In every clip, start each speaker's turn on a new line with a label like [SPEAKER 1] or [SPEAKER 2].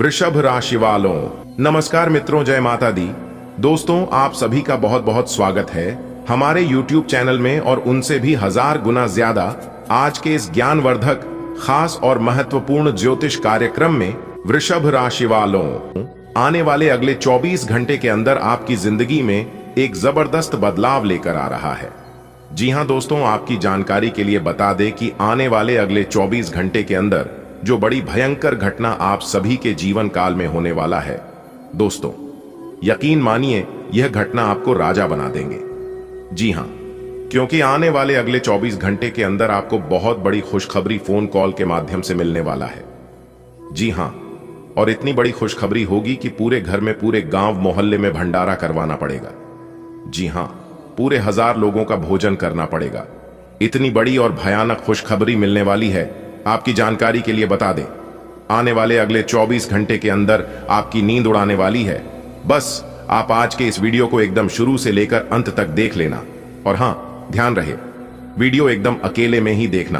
[SPEAKER 1] वृषभ राशि वालों, नमस्कार मित्रों, जय माता दी। दोस्तों, आप सभी का बहुत बहुत स्वागत है हमारे YouTube चैनल में और उनसे भी 1000 गुना ज्यादा आज के इस ज्ञानवर्धक, खास और महत्वपूर्ण ज्योतिष कार्यक्रम में। वृषभ राशि वालों, आने वाले अगले 24 घंटे के अंदर आपकी जिंदगी में एक जबरदस्त बदलाव लेकर आ रहा है। जी हां दोस्तों, आपकी जानकारी के लिए बता दें कि आने वाले अगले 24 घंटे के अंदर जो बड़ी भयंकर घटना आप सभी के जीवन काल में होने वाला है, दोस्तों यकीन मानिए यह घटना आपको राजा बना देंगे। जी हां, क्योंकि आने वाले अगले 24 घंटे के अंदर आपको बहुत बड़ी खुशखबरी फोन कॉल के माध्यम से मिलने वाला है। जी हां, और इतनी बड़ी खुशखबरी होगी कि पूरे घर में, पूरे गांव मोहल्ले में भंडारा करवाना पड़ेगा। जी हां, पूरे 1000 लोगों का भोजन करना पड़ेगा। इतनी बड़ी और भयानक खुशखबरी मिलने वाली है। आपकी जानकारी के लिए बता दें, आने वाले अगले 24 घंटे के अंदर आपकी नींद उड़ाने वाली है। बस आप आज के इस वीडियो को एकदम शुरू से लेकर अंत तक देख लेना। और हां, ध्यान रहे, वीडियो एकदम अकेले में ही देखना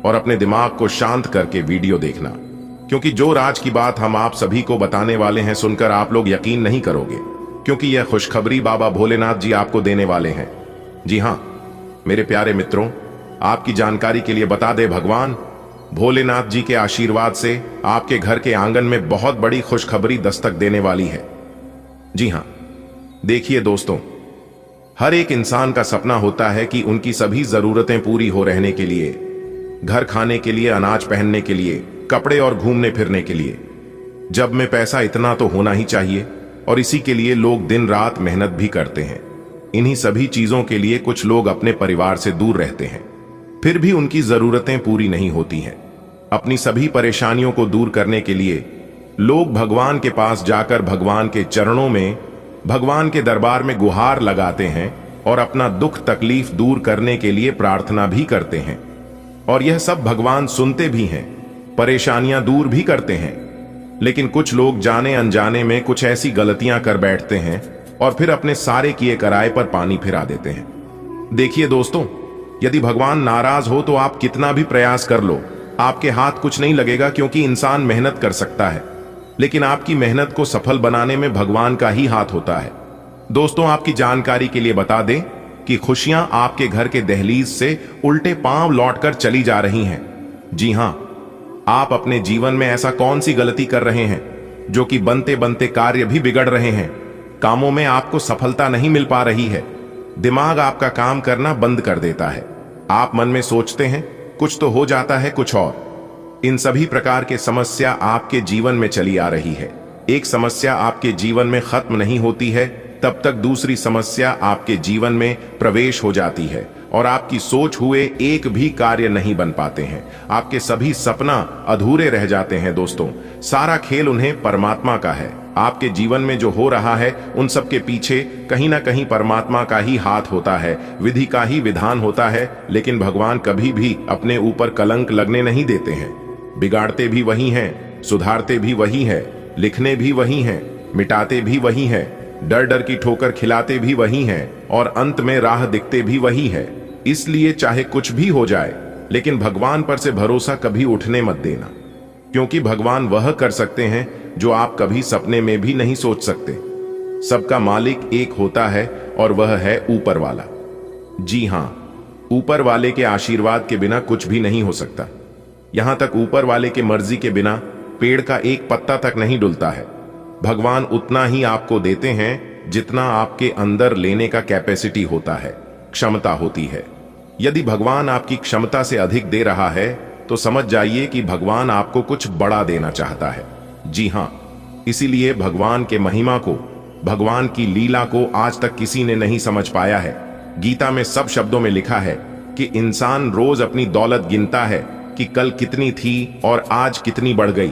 [SPEAKER 1] और अपने दिमाग को शांत करके वीडियो देखना, क्योंकि जो राज की बात हम आप सभी को बताने वाले हैं, सुनकर आप लोग यकीन नहीं करोगे, क्योंकि यह खुशखबरी बाबा भोलेनाथ जी आपको देने वाले हैं। जी हां मेरे प्यारे मित्रों, आपकी जानकारी के लिए बता दें, भगवान भोलेनाथ जी के आशीर्वाद से आपके घर के आंगन में बहुत बड़ी खुशखबरी दस्तक देने वाली है। जी हां, देखिए दोस्तों, हर एक इंसान का सपना होता है कि उनकी सभी जरूरतें पूरी हो रहने के लिए, घर खाने के लिए, अनाज पहनने के लिए, कपड़े और घूमने फिरने के लिए। जब में पैसा इतना तो होना ही चाहिए, और इसी के लिए लोग दिन रात मेहनत भी करते हैं। इन्हीं सभी चीजों के लिए कुछ लोग अपने परिवार से दूर रहते हैं, फिर भी उनकी जरूरतें पूरी नहीं होती हैं। अपनी सभी परेशानियों को दूर करने के लिए लोग भगवान के पास जाकर भगवान के चरणों में, भगवान के दरबार में गुहार लगाते हैं और अपना दुख तकलीफ दूर करने के लिए प्रार्थना भी करते हैं। और यह सब भगवान सुनते भी हैं, परेशानियां दूर भी करते हैं। लेकिन कुछ लोग जाने अनजाने में कुछ ऐसी गलतियां कर बैठते हैं और फिर अपने सारे किए कराए पर पानी फिरा देते हैं। देखिए दोस्तों, यदि भगवान नाराज हो तो आप कितना भी प्रयास कर लो, आपके हाथ कुछ नहीं लगेगा, क्योंकि इंसान मेहनत कर सकता है, लेकिन आपकी मेहनत को सफल बनाने में भगवान का ही हाथ होता है। दोस्तों, आपकी जानकारी के लिए बता दें कि खुशियां आपके घर के दहलीज से उल्टे पांव लौटकर चली जा रही हैं। जी हां, आप अपने जीवन में ऐसा कौन सी गलती कर रहे हैं जो कि बनते बनते कार्य भी बिगड़ रहे हैं? कामों में आपको सफलता नहीं मिल पा रही है, दिमाग आपका काम करना बंद कर देता है। आप मन में सोचते हैं कुछ तो हो जाता है कुछ और। इन सभी प्रकार के समस्या आपके जीवन में चली आ रही है। एक समस्या आपके जीवन में खत्म नहीं होती है तब तक दूसरी समस्या आपके जीवन में प्रवेश हो जाती है और आपकी सोच हुए एक भी कार्य नहीं बन पाते हैं। आपके सभी सपना अधूरे रह जाते हैं। दोस्तों, सारा खेल उन्हें परमात्मा का है। आपके जीवन में जो हो रहा है उन सब के पीछे कहीं ना कहीं परमात्मा का ही हाथ होता है, विधि का ही विधान होता है। लेकिन भगवान कभी भी अपने ऊपर कलंक लगने नहीं देते हैं। बिगाड़ते भी वही हैं, सुधारते भी वही है, लिखने भी वही हैं, मिटाते भी वही हैं, डर डर की ठोकर खिलाते भी वही हैं, और अंत में राह दिखते भी वही है। इसलिए चाहे कुछ भी हो जाए, लेकिन भगवान पर से भरोसा कभी उठने मत देना, क्योंकि भगवान वह कर सकते हैं जो आप कभी सपने में भी नहीं सोच सकते। सबका मालिक एक होता है और वह है ऊपर वाला। जी हां, ऊपर वाले के आशीर्वाद के बिना कुछ भी नहीं हो सकता। यहां तक ऊपर वाले के मर्जी के बिना पेड़ का एक पत्ता तक नहीं डुलता है। भगवान उतना ही आपको देते हैं जितना आपके अंदर लेने का कैपेसिटी होता है, क्षमता होती है। यदि भगवान आपकी क्षमता से अधिक दे रहा है तो समझ जाइए कि भगवान आपको कुछ बड़ा देना चाहता है। जी हां, इसीलिए भगवान के महिमा को, भगवान की लीला को आज तक किसी ने नहीं समझ पाया है। गीता में सब शब्दों में लिखा है कि इंसान रोज अपनी दौलत गिनता है कि कल कितनी थी और आज कितनी बढ़ गई।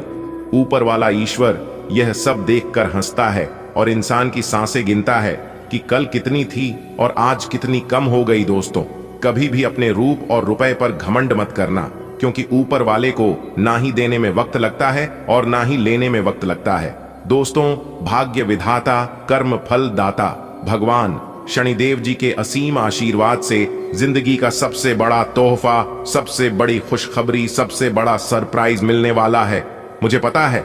[SPEAKER 1] ऊपर वाला ईश्वर यह सब देखकर हंसता है और इंसान की सांसें गिनता है कि कल कितनी थी और आज कितनी कम हो गई। दोस्तों, कभी भी अपने रूप और रुपए पर घमंड मत करना, क्योंकि ऊपर वाले को ना ही देने में वक्त लगता है और ना ही लेने में वक्त लगता है। दोस्तों, भाग्य विधाता, कर्म फल दाता भगवान शनिदेव जी के असीम आशीर्वाद से जिंदगी का सबसे बड़ा तोहफा, सबसे बड़ी खुशखबरी, सबसे बड़ा सरप्राइज मिलने वाला है। मुझे पता है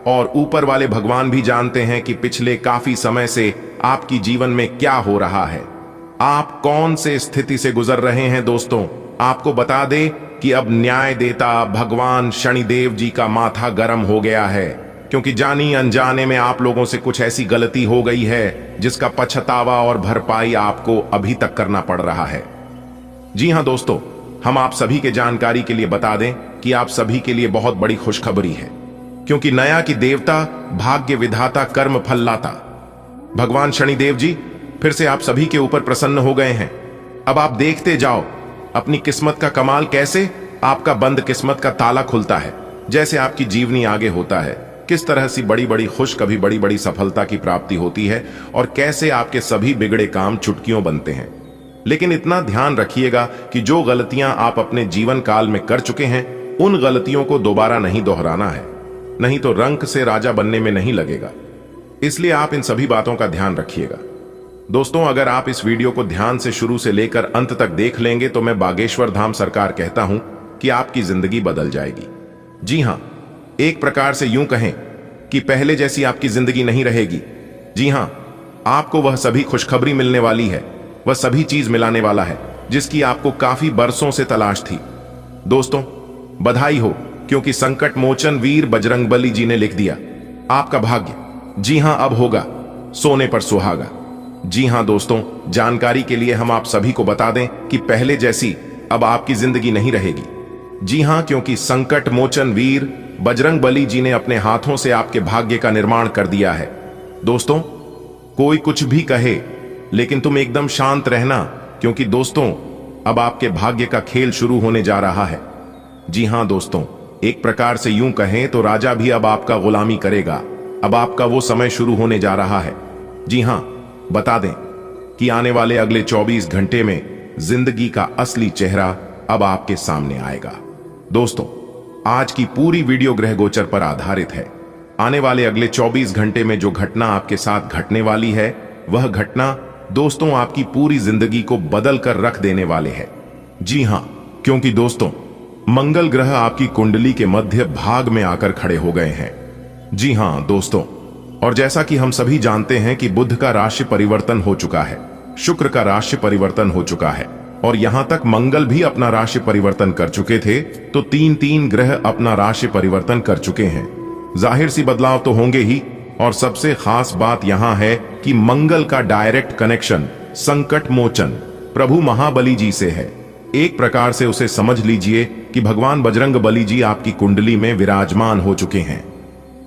[SPEAKER 1] और ऊपर वाले भगवान भी जानते हैं कि पिछले काफी समय से आपकी जीवन में क्या हो रहा है, आप कौन से स्थिति से गुजर रहे हैं। दोस्तों, आपको बता दें कि अब न्याय देता भगवान शनिदेव जी का माथा गर्म हो गया है, क्योंकि जानी अनजाने में आप लोगों से कुछ ऐसी गलती हो गई है जिसका पछतावा और भरपाई आपको अभी तक करना पड़ रहा है। जी हां दोस्तों, हम आप सभी के जानकारी के लिए बता दें कि आप सभी के लिए बहुत बड़ी खुशखबरी है, क्योंकि नया की देवता, भाग्य विधाता, कर्म फल लाता भगवान शनिदेव जी फिर से आप सभी के ऊपर प्रसन्न हो गए हैं। अब आप देखते जाओ अपनी किस्मत का कमाल, कैसे आपका बंद किस्मत का ताला खुलता है, जैसे आपकी जीवनी आगे होता है, किस तरह से बड़ी बड़ी खुश कभी बड़ी बड़ी सफलता की प्राप्ति होती है और कैसे आपके सभी बिगड़े काम चुटकियों बनते हैं। लेकिन इतना ध्यान रखिएगा कि जो गलतियां आप अपने जीवन काल में कर चुके हैं, उन गलतियों को दोबारा नहीं दोहराना है, नहीं तो रंक से राजा बनने में नहीं लगेगा। इसलिए आप इन सभी बातों का ध्यान रखिएगा। दोस्तों, अगर आप इस वीडियो को ध्यान से शुरू से लेकर अंत तक देख लेंगे तो मैं बागेश्वर धाम सरकार कहता हूं कि आपकी जिंदगी बदल जाएगी। जी हां, एक प्रकार से यूं कहें कि पहले जैसी आपकी जिंदगी नहीं रहेगी। जी हां, आपको वह सभी खुशखबरी मिलने वाली है, वह सभी चीज मिलाने वाला है जिसकी आपको काफी बरसों से तलाश थी। दोस्तों, बधाई हो, क्योंकि संकट मोचन वीर बजरंगबली जी ने लिख दिया आपका भाग्य। जी हां, अब होगा सोने पर सुहागा। जी हां दोस्तों, जानकारी के लिए हम आप सभी को बता दें कि पहले जैसी अब आपकी जिंदगी नहीं रहेगी। जी हां, क्योंकि संकट मोचन वीर बजरंगबली जी ने अपने हाथों से आपके भाग्य का निर्माण कर दिया है। दोस्तों, कोई कुछ भी कहे लेकिन तुम एकदम शांत रहना, क्योंकि दोस्तों अब आपके भाग्य का खेल शुरू होने जा रहा है। जी हां दोस्तों, एक प्रकार से यूं कहें तो राजा भी अब आपका गुलामी करेगा। अब आपका वो समय शुरू होने जा रहा है। जी हां, बता दें कि आने वाले अगले 24 घंटे में जिंदगी का असली चेहरा अब आपके सामने आएगा। दोस्तों, आज की पूरी वीडियो ग्रह गोचर पर आधारित है। आने वाले अगले 24 घंटे में जो घटना आपके साथ घटने वाली है, वह घटना दोस्तों आपकी पूरी जिंदगी को बदल कर रख देने वाले है। जी हां, क्योंकि दोस्तों मंगल ग्रह आपकी कुंडली के मध्य भाग में आकर खड़े हो गए हैं। जी हां दोस्तों, और जैसा कि हम सभी जानते हैं कि बुध का राशि परिवर्तन हो चुका है, शुक्र का राशि परिवर्तन हो चुका है, और यहां तक मंगल भी अपना राशि परिवर्तन कर चुके थे, तो तीन ग्रह अपना राशि परिवर्तन कर चुके हैं। जाहिर सी बदलाव तो होंगे ही, और सबसे खास बात यहां है कि मंगल का डायरेक्ट कनेक्शन संकट मोचन प्रभु महाबली जी से है। एक प्रकार से उसे समझ लीजिए कि भगवान बजरंगबली जी आपकी कुंडली में विराजमान हो चुके हैं।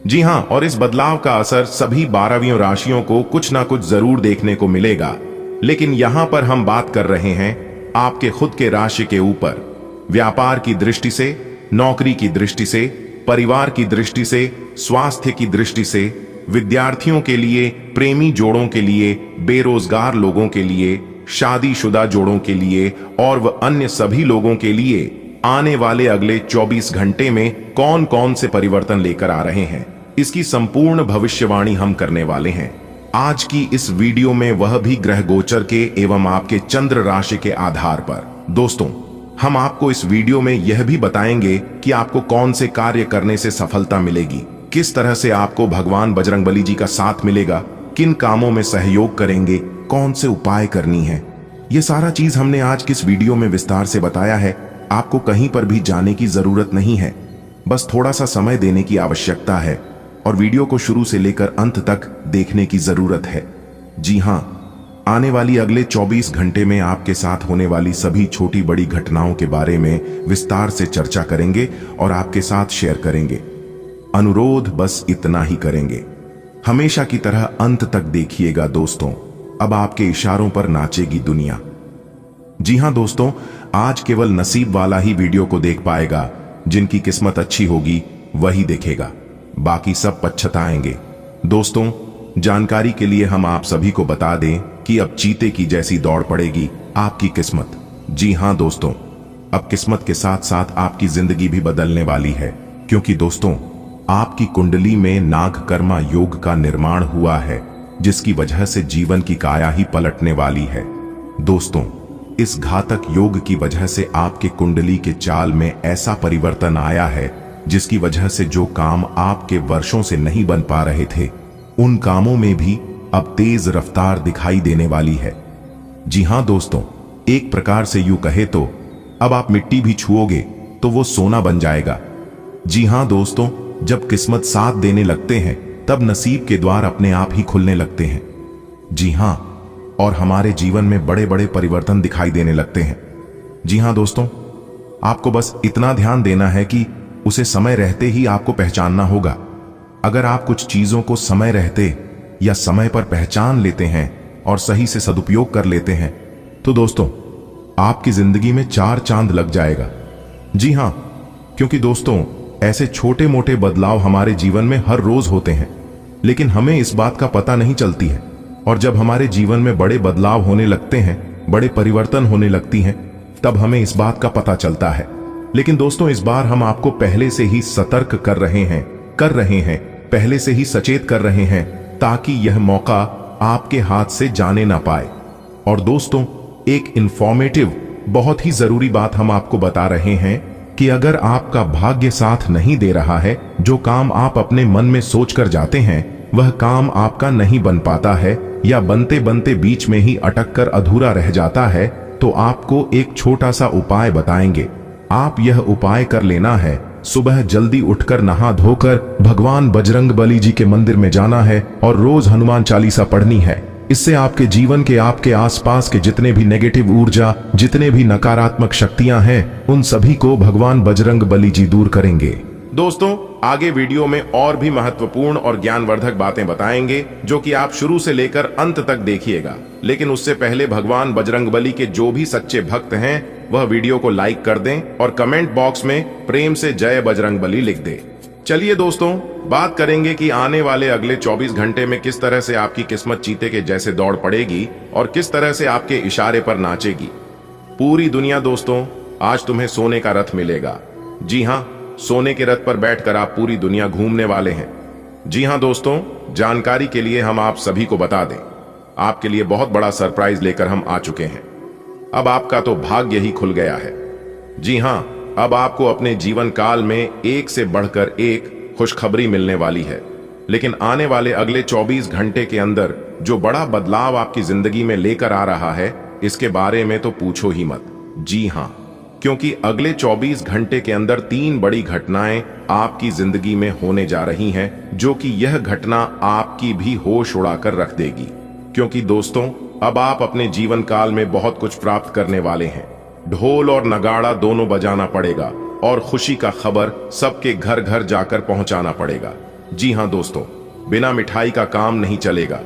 [SPEAKER 1] जी हां, और इस बदलाव का असर सभी 12वीं राशियों को कुछ ना कुछ जरूर देखने को मिलेगा। लेकिन यहां पर हम बात कर रहे हैं आपके खुद के राशि के ऊपर, व्यापार की दृष्टि से, नौकरी की दृष्टि से, परिवार की दृष्टि से, स्वास्थ्य की दृष्टि से, विद्यार्थियों के लिए, प्रेमी जोड़ों के लिए, बेरोजगार लोगों के लिए, शादीशुदा जोड़ों के लिए और वह अन्य सभी लोगों के लिए आने वाले अगले 24 घंटे में कौन कौन से परिवर्तन लेकर आ रहे हैं, इसकी संपूर्ण भविष्यवाणी हम करने वाले हैं आज की इस वीडियो में, वह भी ग्रह गोचर के एवं आपके चंद्र राशि के आधार पर। दोस्तों, हम आपको इस वीडियो में यह भी बताएंगे कि आपको कौन से कार्य करने से सफलता मिलेगी, किस तरह से आपको भगवान बजरंगबली जी का साथ मिलेगा, किन कामों में सहयोग करेंगे, कौन से उपाय करनी है। ये सारा चीज हमने आज की इस वीडियो में विस्तार से बताया है। आपको कहीं पर भी जाने की जरूरत नहीं है, बस थोड़ा सा समय देने की आवश्यकता है और वीडियो को शुरू से लेकर अंत तक देखने की जरूरत है। जी हां, आने वाली अगले 24 घंटे में आपके साथ होने वाली सभी छोटी बड़ी घटनाओं के बारे में विस्तार से चर्चा करेंगे और आपके साथ शेयर करेंगे। अनुरोध बस इतना ही करेंगे, हमेशा की तरह अंत तक देखिएगा दोस्तों। अब आपके इशारों पर नाचेगी दुनिया। जी हां दोस्तों, आज केवल नसीब वाला ही वीडियो को देख पाएगा, जिनकी किस्मत अच्छी होगी वही देखेगा, बाकी सब पछताएंगे। दोस्तों, जानकारी के लिए हम आप सभी को बता दें कि अब चीते की जैसी दौड़ पड़ेगी आपकी किस्मत। जी हां दोस्तों, अब किस्मत के साथ साथ आपकी जिंदगी भी बदलने वाली है, क्योंकि दोस्तों आपकी कुंडली में नागकर्मा योग का निर्माण हुआ है, जिसकी वजह से जीवन की काया ही पलटने वाली है। दोस्तों, इस घातक योग की वजह से आपके कुंडली के चाल में ऐसा परिवर्तन आया है जिसकी वजह से जो काम आपके वर्षों से नहीं बन पा रहे थे, उन कामों में भी अब तेज रफ्तार दिखाई देने वाली है। जी हां दोस्तों, एक प्रकार से यूं कहे तो अब आप मिट्टी भी छुओगे तो वो सोना बन जाएगा। जी हां दोस्तों, जब किस्मत साथ देने लगते हैं तब नसीब के द्वार अपने आप ही खुलने लगते हैं। जी हां, और हमारे जीवन में बड़े बड़े परिवर्तन दिखाई देने लगते हैं। जी हां दोस्तों, आपको बस इतना ध्यान देना है कि उसे समय रहते ही आपको पहचानना होगा। अगर आप कुछ चीजों को समय रहते या समय पर पहचान लेते हैं और सही से सदुपयोग कर लेते हैं तो दोस्तों आपकी जिंदगी में 4 चांद लग जाएगा। जी हां, क्योंकि दोस्तों ऐसे छोटे मोटे बदलाव हमारे जीवन में हर रोज होते हैं, लेकिन हमें इस बात का पता नहीं चलती है। और जब हमारे जीवन में बड़े बदलाव होने लगते हैं, बड़े परिवर्तन होने लगती हैं, तब हमें इस बात का पता चलता है। लेकिन दोस्तों इस बार हम आपको पहले से ही सतर्क कर रहे हैं, पहले से ही सचेत कर रहे हैं, ताकि यह मौका आपके हाथ से जाने ना पाए। और दोस्तों एक इंफॉर्मेटिव बहुत ही जरूरी बात हम आपको बता रहे हैं कि अगर आपका भाग्य साथ नहीं दे रहा है, जो काम आप अपने मन में सोच कर जाते हैं वह काम आपका नहीं बन पाता है या बनते बनते बीच में ही अटक कर अधूरा रह जाता है, तो आपको एक छोटा सा उपाय बताएंगे। आप यह उपाय कर लेना है, सुबह जल्दी उठकर नहा धोकर भगवान बजरंग बली जी के मंदिर में जाना है और रोज हनुमान चालीसा पढ़नी है। इससे आपके जीवन के आपके आसपास के जितने भी नेगेटिव ऊर्जा, जितने भी नकारात्मक शक्तियां हैं, उन सभी को भगवान बजरंग बली जी दूर करेंगे। दोस्तों आगे वीडियो में और भी महत्वपूर्ण और ज्ञानवर्धक बातें बताएंगे, जो कि आप शुरू से लेकर अंत तक देखिएगा। लेकिन उससे पहले भगवान बजरंगबली के जो भी सच्चे भक्त हैं वह वीडियो को लाइक कर दें और कमेंट बॉक्स में प्रेम से जय बजरंगबली लिख दें। चलिए दोस्तों बात करेंगे कि आने वाले अगले 24 घंटे में किस तरह से आपकी किस्मत चीते के जैसे दौड़ पड़ेगी और किस तरह से आपके इशारे पर नाचेगी। पूरी दुनिया दोस्तों आज तुम्हें सोने का रथ मिलेगा। जी हां, सोने के रथ पर बैठकर आप पूरी दुनिया घूमने वाले हैं। जी हां दोस्तों, जानकारी के लिए हम आप सभी को बता दें, आपके लिए बहुत बड़ा सरप्राइज लेकर हम आ चुके हैं। अब आपका तो भाग्य ही खुल गया है। जी हां, अब आपको अपने जीवन काल में एक से बढ़कर एक खुशखबरी मिलने वाली है। लेकिन आने वाले अगले 24 घंटे के अंदर जो बड़ा बदलाव आपकी जिंदगी में लेकर आ रहा है, इसके बारे में तो पूछो ही मत। जी हां, क्योंकि अगले 24 घंटे के अंदर 3 बड़ी घटनाएं आपकी जिंदगी में होने जा रही हैं, जो कि यह घटना आपकी भी होश उड़ाकर रख देगी। क्योंकि दोस्तों अब आप अपने जीवन काल में बहुत कुछ प्राप्त करने वाले हैं। ढोल और नगाड़ा दोनों बजाना पड़ेगा और खुशी का खबर सबके घर घर जाकर पहुंचाना पड़ेगा। जी हां दोस्तों, बिना मिठाई का काम नहीं चलेगा,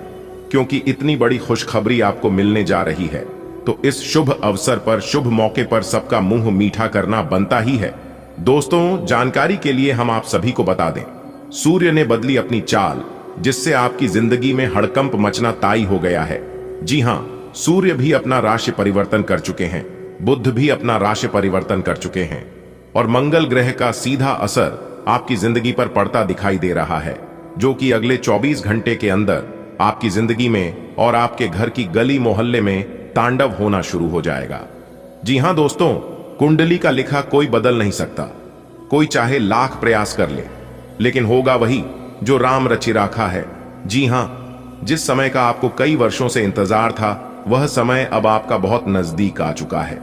[SPEAKER 1] क्योंकि इतनी बड़ी खुशखबरी आपको मिलने जा रही है। तो इस शुभ अवसर पर, शुभ मौके पर सबका मुंह मीठा करना बनता ही है। दोस्तों जानकारी के लिए हम आप सभी को बता दें, सूर्य ने बदली अपनी चाल, जिससे आपकी जिंदगी में हड़कंप मचना तय हो गया है। जी हां, सूर्य भी अपना राशि परिवर्तन कर चुके हैं, बुध भी अपना राशि परिवर्तन कर चुके हैं और मंगल ग्रह का सीधा असर आपकी जिंदगी पर पड़ता दिखाई दे रहा है, जो कि अगले 24 घंटे के अंदर आपकी जिंदगी में और आपके घर की गली मोहल्ले में तांडव होना शुरू हो जाएगा। जी हां दोस्तों, कुंडली का लिखा कोई बदल नहीं सकता, कोई चाहे लाख प्रयास कर ले, लेकिन होगा वही जो राम रचि राखा है। जी हां, जिस समय का आपको कई वर्षों से इंतजार था, वह समय अब आपका बहुत नजदीक आ चुका है।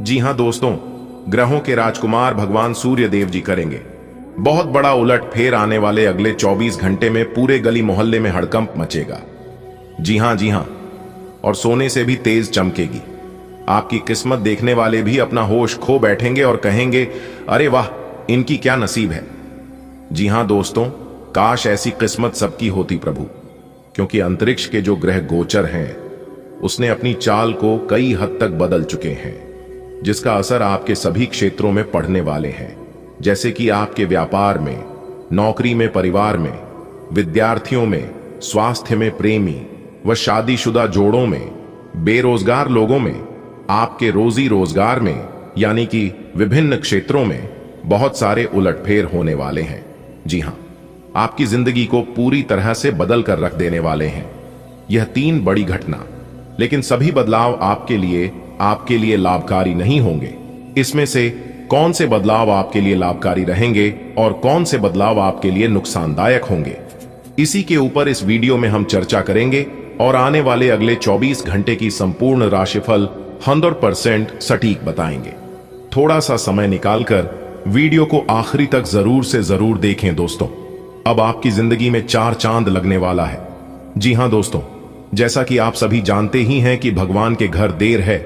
[SPEAKER 1] जी हां दोस्तों, ग्रहों के राजकुमार भगवान सूर्य देव जी करेंगे बहुत बड़ा उलट फेर। आने वाले अगले 24 घंटे में पूरे गली मोहल्ले में हड़कंप मचेगा। जी हां, और सोने से भी तेज चमकेगी। आपकी किस्मत देखने वाले भी अपना होश खो बैठेंगे और कहेंगे, अरे वाह, इनकी क्या नसीब है। जी हां दोस्तों, काश ऐसी किस्मत सबकी होती प्रभु, क्योंकि अंतरिक्ष के जो ग्रह गोचर हैं उसने अपनी चाल को कई हद तक बदल चुके हैं, जिसका असर आपके सभी क्षेत्रों में पड़ने वाले हैं। जैसे कि आपके व्यापार में, नौकरी में, परिवार में, विद्यार्थियों में, स्वास्थ्य में, प्रेमी व शादीशुदा जोड़ों में, बेरोजगार लोगों में, आपके रोजी रोजगार में, यानी कि विभिन्न क्षेत्रों में बहुत सारे उलटफेर होने वाले हैं। जी हां, आपकी जिंदगी को पूरी तरह से बदल कर रख देने वाले हैं यह 3 बड़ी घटना। लेकिन सभी बदलाव आपके लिए लाभकारी नहीं होंगे। इसमें से कौन से बदलाव आपके लिए लाभकारी रहेंगे और कौन से बदलाव आपके लिए नुकसानदायक होंगे, इसी के ऊपर इस वीडियो में हम चर्चा करेंगे और आने वाले अगले 24 घंटे की संपूर्ण राशिफल 100% सटीक बताएंगे। थोड़ा सा समय निकालकर वीडियो को आखिरी तक जरूर से जरूर देखें दोस्तों। अब आपकी जिंदगी में 4 चांद लगने वाला है। जी हां दोस्तों, जैसा कि आप सभी जानते ही हैं कि भगवान के घर देर है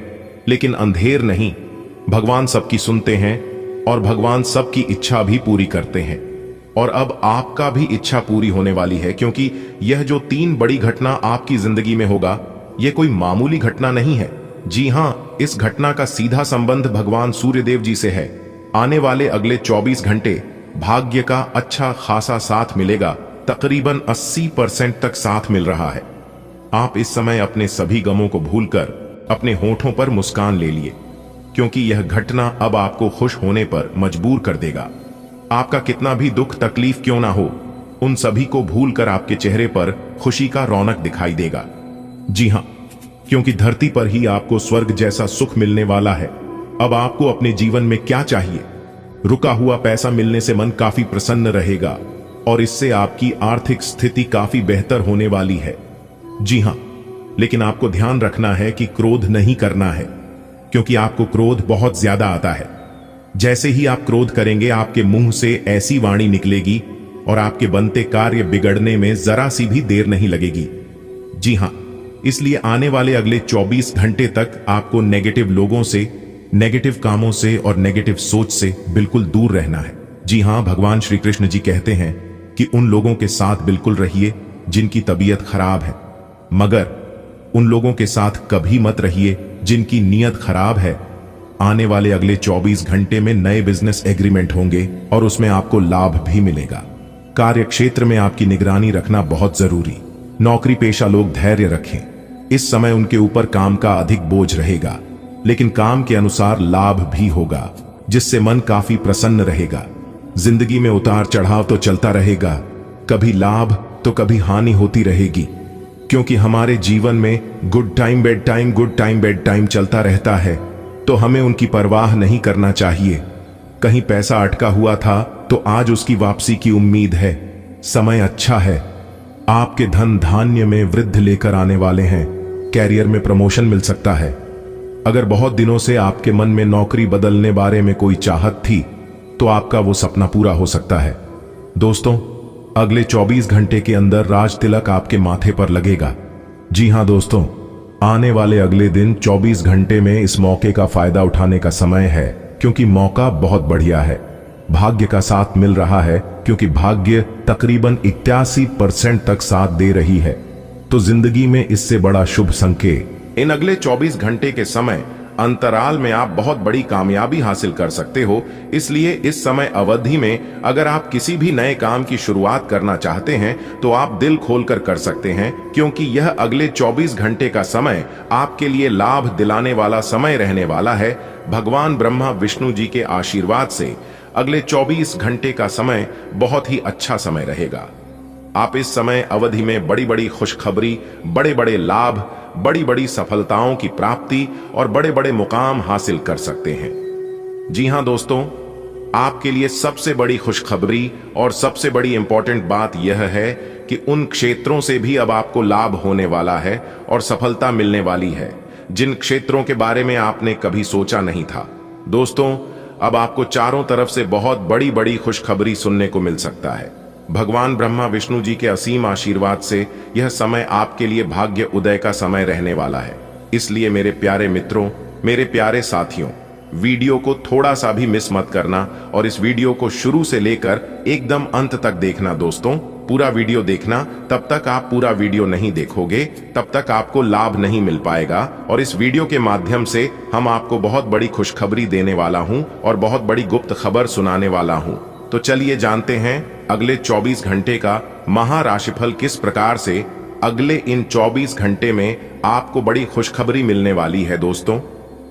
[SPEAKER 1] लेकिन अंधेर नहीं। भगवान सबकी सुनते हैं और भगवान सबकी इच्छा भी पूरी करते हैं। और अब आपका भी इच्छा पूरी होने वाली है, क्योंकि यह जो 3 बड़ी घटना आपकी जिंदगी में होगा, यह कोई मामूली घटना नहीं है। जी हां, इस घटना का सीधा संबंध भगवान सूर्यदेव जी से है। आने वाले अगले 24 घंटे भाग्य का अच्छा खासा साथ मिलेगा। तकरीबन 80% तक साथ मिल रहा है। आप इस समय अपने सभी गमों को भूलकर अपने होठों पर मुस्कान ले लिए, क्योंकि यह घटना अब आपको खुश होने पर मजबूर कर देगा। आपका कितना भी दुख तकलीफ क्यों ना हो, उन सभी को भूलकर आपके चेहरे पर खुशी का रौनक दिखाई देगा। जी हां, क्योंकि धरती पर ही आपको स्वर्ग जैसा सुख मिलने वाला है। अब आपको अपने जीवन में क्या चाहिए? रुका हुआ पैसा मिलने से मन काफी प्रसन्न रहेगा और इससे आपकी आर्थिक स्थिति काफी बेहतर होने वाली है। जी हां, लेकिन आपको ध्यान रखना है कि क्रोध नहीं करना है, क्योंकि आपको क्रोध बहुत ज्यादा आता है। जैसे ही आप क्रोध करेंगे, आपके मुंह से ऐसी वाणी निकलेगी और आपके बनते कार्य बिगड़ने में जरा सी भी देर नहीं लगेगी। जी हां, इसलिए आने वाले अगले 24 घंटे तक आपको नेगेटिव लोगों से, नेगेटिव कामों से और नेगेटिव सोच से बिल्कुल दूर रहना है। जी हां, भगवान श्री कृष्ण जी कहते हैं कि उन लोगों के साथ बिल्कुल रहिए जिनकी तबीयत खराब है, मगर उन लोगों के साथ कभी मत रहिए जिनकी नीयत खराब है। आने वाले अगले 24 घंटे में नए बिजनेस एग्रीमेंट होंगे और उसमें आपको लाभ भी मिलेगा। कार्य क्षेत्र में आपकी निगरानी रखना बहुत जरूरी। नौकरी पेशा लोग धैर्य रखें। इस समय उनके ऊपर काम का अधिक बोझ रहेगा, लेकिन काम के अनुसार लाभ भी होगा, जिससे मन काफी प्रसन्न रहेगा। जिंदगी में उतार चढ़ाव तो चलता रहेगा, कभी लाभ तो कभी हानि होती रहेगी, क्योंकि हमारे जीवन में good time bad time, good time bad time चलता रहता है, तो हमें उनकी परवाह नहीं करना चाहिए। कहीं पैसा अटका हुआ था तो आज उसकी वापसी की उम्मीद है। समय अच्छा है, आपके धन धान्य में वृद्धि लेकर आने वाले हैं। कैरियर में प्रमोशन मिल सकता है। अगर बहुत दिनों से आपके मन में नौकरी बदलने बारे में कोई चाहत थी, तो आपका वो सपना पूरा हो सकता है। दोस्तों, अगले 24 घंटे के अंदर राज तिलक आपके माथे पर लगेगा। जी हां दोस्तों, आने वाले अगले दिन 24 घंटे में इस मौके का फायदा उठाने का समय है, क्योंकि मौका बहुत बढ़िया है। भाग्य का साथ मिल रहा है, क्योंकि भाग्य तकरीबन 81% तक साथ दे रही है। तो जिंदगी में इससे बड़ा शुभ संकेत। इन अगले 24 घंटे के समय अंतराल में आप बहुत बड़ी कामयाबी हासिल कर सकते हो। इसलिए इस समय अवधि में अगर आप किसी भी नए काम की शुरुआत करना चाहते हैं तो आप दिल खोलकर कर सकते हैं, क्योंकि यह अगले 24 घंटे का समय आपके लिए लाभ दिलाने वाला समय रहने वाला है। भगवान ब्रह्मा विष्णु जी के आशीर्वाद से अगले 24 घंटे का समय बहुत ही अच्छा समय रहेगा। आप इस समय अवधि में बड़ी बड़ी खुशखबरी, बड़े बड़े लाभ, बड़ी बड़ी सफलताओं की प्राप्ति और बड़े बड़े मुकाम हासिल कर सकते हैं। जी हां दोस्तों, आपके लिए सबसे बड़ी खुशखबरी और सबसे बड़ी इंपॉर्टेंट बात यह है कि उन क्षेत्रों से भी अब आपको लाभ होने वाला है और सफलता मिलने वाली है, जिन क्षेत्रों के बारे में आपने कभी सोचा नहीं था। दोस्तों, अब आपको चारों तरफ से बहुत बड़ी बड़ी खुशखबरी सुनने को मिल सकता है। भगवान ब्रह्मा विष्णु जी के असीम आशीर्वाद से यह समय आपके लिए भाग्य उदय का समय रहने वाला है। इसलिए मेरे प्यारे मित्रों, मेरे प्यारे साथियों, वीडियो को थोड़ा सा भी मिस मत करना और इस वीडियो को शुरू से लेकर एकदम अंत तक देखना। दोस्तों, पूरा वीडियो देखना। तब तक आप पूरा वीडियो नहीं देखोगे तब तक आपको लाभ नहीं मिल पाएगा। और इस वीडियो के माध्यम से हम आपको बहुत बड़ी खुशखबरी देने वाला हूं और बहुत बड़ी गुप्त खबर सुनाने वाला हूं। तो चलिए जानते हैं अगले 24 घंटे का महाराशिफल किस प्रकार से अगले इन 24 घंटे में आपको बड़ी खुशखबरी मिलने वाली है। दोस्तों,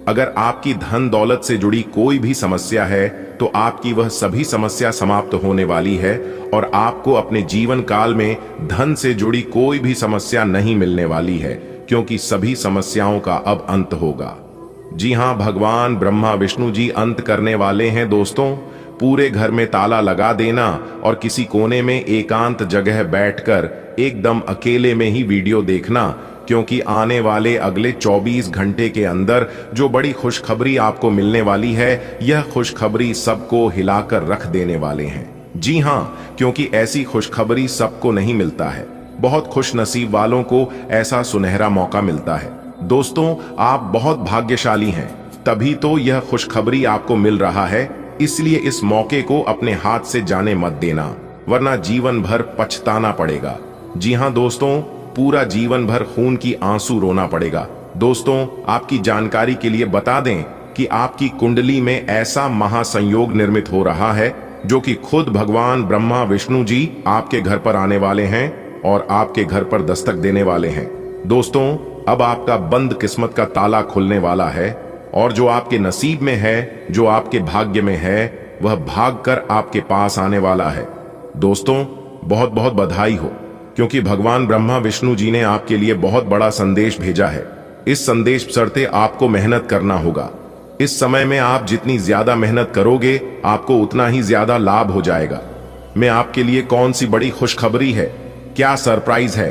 [SPEAKER 1] अगर आपकी धन दौलत से जुड़ी कोई भी समस्या है तो आपकी वह सभी समस्या समाप्त होने वाली है और आपको अपने जीवन काल में धन से जुड़ी कोई भी समस्या नहीं मिलने वाली है, क्योंकि सभी समस्याओं का अब अंत होगा। जी हां, भगवान ब्रह्मा विष्णु जी अंत करने वाले हैं दोस्तों। पूरे घर में ताला लगा देना और किसी कोने में एकांत जगह बैठकर एकदम अकेले में ही वीडियो देखना, क्योंकि आने वाले अगले 24 घंटे के अंदर जो बड़ी खुशखबरी आपको मिलने वाली है, यह खुशखबरी सबको हिलाकर रख देने वाले हैं। जी हां, क्योंकि ऐसी खुशखबरी सबको नहीं मिलता है, बहुत खुशनसीब वालों को ऐसा सुनहरा मौका मिलता है। दोस्तों, आप बहुत भाग्यशाली हैं, तभी तो यह खुशखबरी आपको मिल रहा है। इसलिए इस मौके को अपने हाथ से जाने मत देना, वरना जीवन भर पछताना पड़ेगा। जी हां दोस्तों, पूरा जीवन भर खून की आंसू रोना पड़ेगा। दोस्तों, आपकी जानकारी के लिए बता दें कि आपकी कुंडली में ऐसा महासंयोग निर्मित हो रहा है जो कि खुद भगवान ब्रह्मा विष्णु जी आपके घर पर आने वाले हैं और आपके घर पर दस्तक देने वाले हैं। दोस्तों, अब आपका बंद किस्मत का ताला खुलने वाला है और जो आपके नसीब में है, जो आपके भाग्य में है, वह भागकर आपके पास आने वाला है। दोस्तों, बहुत बहुत बधाई हो, क्योंकि भगवान ब्रह्मा विष्णु जी ने आपके लिए बहुत बड़ा संदेश भेजा है। इस संदेश बशर्ते आपको मेहनत करना होगा। इस समय में आप जितनी ज्यादा मेहनत करोगे, आपको उतना ही ज्यादा लाभ हो जाएगा। मैं आपके लिए कौन सी बड़ी खुशखबरी है, क्या सरप्राइज है,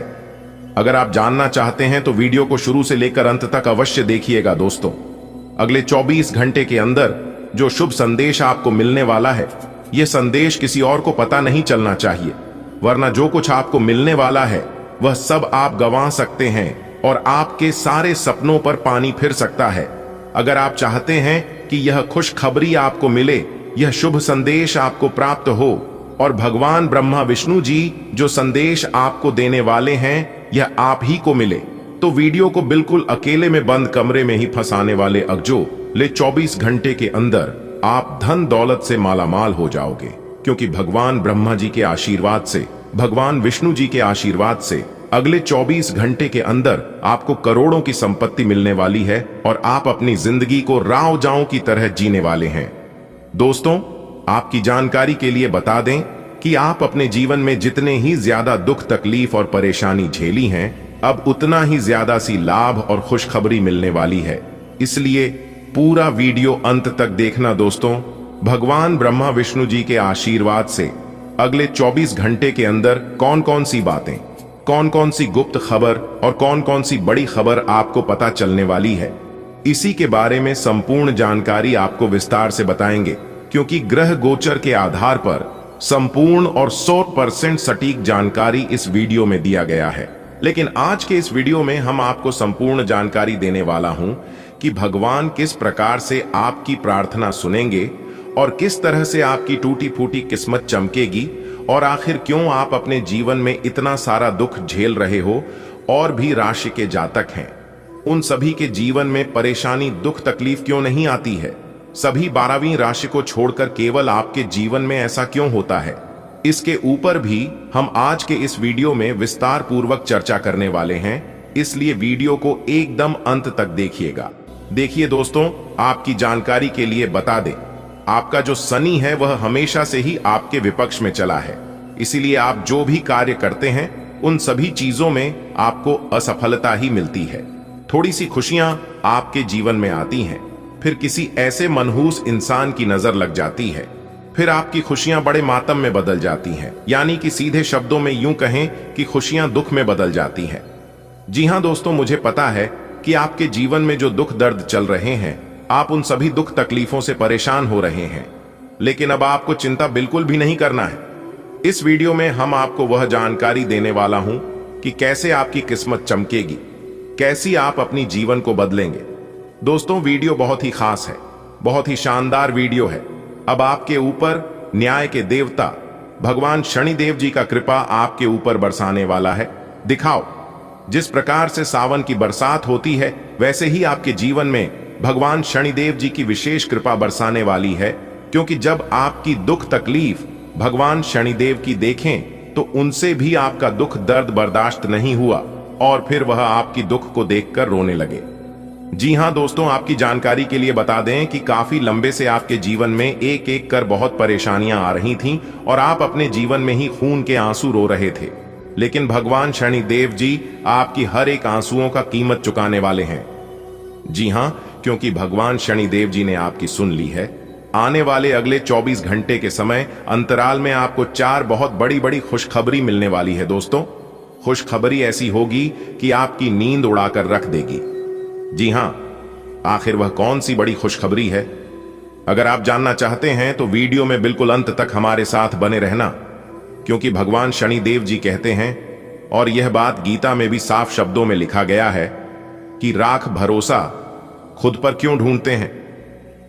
[SPEAKER 1] अगर आप जानना चाहते हैं तो वीडियो को शुरू से लेकर अंत तक अवश्य देखिएगा। दोस्तों, अगले 24 घंटे के अंदर जो शुभ संदेश आपको मिलने वाला है, यह संदेश किसी और को पता नहीं चलना चाहिए, वरना जो कुछ आपको मिलने वाला है वह सब आप गंवा सकते हैं और आपके सारे सपनों पर पानी फिर सकता है। अगर आप चाहते हैं कि यह खुशखबरी आपको मिले, यह शुभ संदेश आपको प्राप्त हो और भगवान ब्रह्मा विष्णु जी जो संदेश आपको देने वाले हैं यह आप ही को मिले, तो वीडियो को बिल्कुल अकेले में बंद कमरे में ही फंसाने वाले अगले 24 घंटे के अंदर आप धन दौलत से मालामाल हो जाओगे, क्योंकि भगवान ब्रह्मा जी के आशीर्वाद से, भगवान विष्णु जी के आशीर्वाद से अगले 24 घंटे के अंदर आपको करोड़ों की संपत्ति मिलने वाली है और आप अपनी जिंदगी को राव जाओ की तरह जीने वाले हैं। दोस्तों, आपकी जानकारी के लिए बता दें कि आप अपने जीवन में जितने ही ज्यादा दुख तकलीफ और परेशानी झेली हैं, अब उतना ही ज्यादा सी लाभ और खुशखबरी मिलने वाली है। इसलिए पूरा वीडियो अंत तक देखना। दोस्तों, भगवान ब्रह्मा विष्णु जी के आशीर्वाद से अगले 24 घंटे के अंदर कौन कौन सी बातें, कौन कौन सी गुप्त खबर और कौन कौन सी बड़ी खबर आपको पता चलने वाली है, इसी के बारे में संपूर्ण जानकारी आपको विस्तार से बताएंगे, क्योंकि ग्रह गोचर के आधार पर संपूर्ण और 100% सटीक जानकारी इस वीडियो में दिया गया है। लेकिन आज के इस वीडियो में हम आपको संपूर्ण जानकारी देने वाला हूं कि भगवान किस प्रकार से आपकी प्रार्थना सुनेंगे और किस तरह से आपकी टूटी फूटी किस्मत चमकेगी, और आखिर क्यों आप अपने जीवन में इतना सारा दुख झेल रहे हो और भी राशि के जातक हैं, उन सभी के जीवन में परेशानी दुख तकलीफ क्यों नहीं आती है, सभी 12वीं राशि को छोड़कर केवल आपके जीवन में ऐसा क्यों होता है, इसके ऊपर भी हम आज के इस वीडियो में विस्तार पूर्वक चर्चा करने वाले हैं। इसलिए वीडियो को एकदम अंत तक देखिएगा। देखिए दोस्तों, आपकी जानकारी के लिए बता दें, आपका जो शनि है वह हमेशा से ही आपके विपक्ष में चला है। इसीलिए आप जो भी कार्य करते हैं उन सभी चीजों में आपको असफलता ही मिलती है। थोड़ी सी खुशियां आपके जीवन में आती हैं, फिर किसी ऐसे मनहूस इंसान की नजर लग जाती है, फिर आपकी खुशियां बड़े मातम में बदल जाती हैं, यानी कि सीधे शब्दों में यूं कहें कि खुशियां दुख में बदल जाती हैं। जी हां दोस्तों, मुझे पता है कि आपके जीवन में जो दुख दर्द चल रहे हैं, आप उन सभी दुख तकलीफों से परेशान हो रहे हैं, लेकिन अब आपको चिंता बिल्कुल भी नहीं करना है। इस वीडियो में हम आपको वह जानकारी देने वाला हूं कि कैसे आपकी किस्मत चमकेगी, कैसी आप अपनी जीवन को बदलेंगे। दोस्तों, वीडियो बहुत ही खास है, बहुत ही शानदार वीडियो है। अब आपके ऊपर न्याय के देवता भगवान शनिदेव जी का कृपा आपके ऊपर बरसाने वाला है। दिखाओ, जिस प्रकार से सावन की बरसात होती है, वैसे ही आपके जीवन में भगवान शनिदेव जी की विशेष कृपा बरसाने वाली है, क्योंकि जब आपकी दुख तकलीफ भगवान शनिदेव की देखें तो उनसे भी आपका दुख दर्द बर्दाश्त नहीं हुआ और फिर वह आपकी दुख को देखकर रोने लगे। जी हां दोस्तों, आपकी जानकारी के लिए बता दें कि काफी लंबे से आपके जीवन में एक एक कर बहुत परेशानियां आ रही थीं और आप अपने जीवन में ही खून के आंसू रो रहे थे, लेकिन भगवान शनिदेव जी आपकी हर एक आंसुओं का कीमत चुकाने वाले हैं। जी हां, क्योंकि भगवान शनिदेव जी ने आपकी सुन ली है। आने वाले अगले 24 घंटे के समय अंतराल में आपको 4 बहुत बड़ी बड़ी खुशखबरी मिलने वाली है दोस्तों। खुशखबरी ऐसी होगी कि आपकी नींद उड़ाकर रख देगी। जी हां, आखिर वह कौन सी बड़ी खुशखबरी है? अगर आप जानना चाहते हैं तो वीडियो में बिल्कुल अंत तक हमारे साथ बने रहना, क्योंकि भगवान शनिदेव जी कहते हैं, और यह बात गीता में भी साफ शब्दों में लिखा गया है कि राख भरोसा खुद पर क्यों ढूंढते हैं?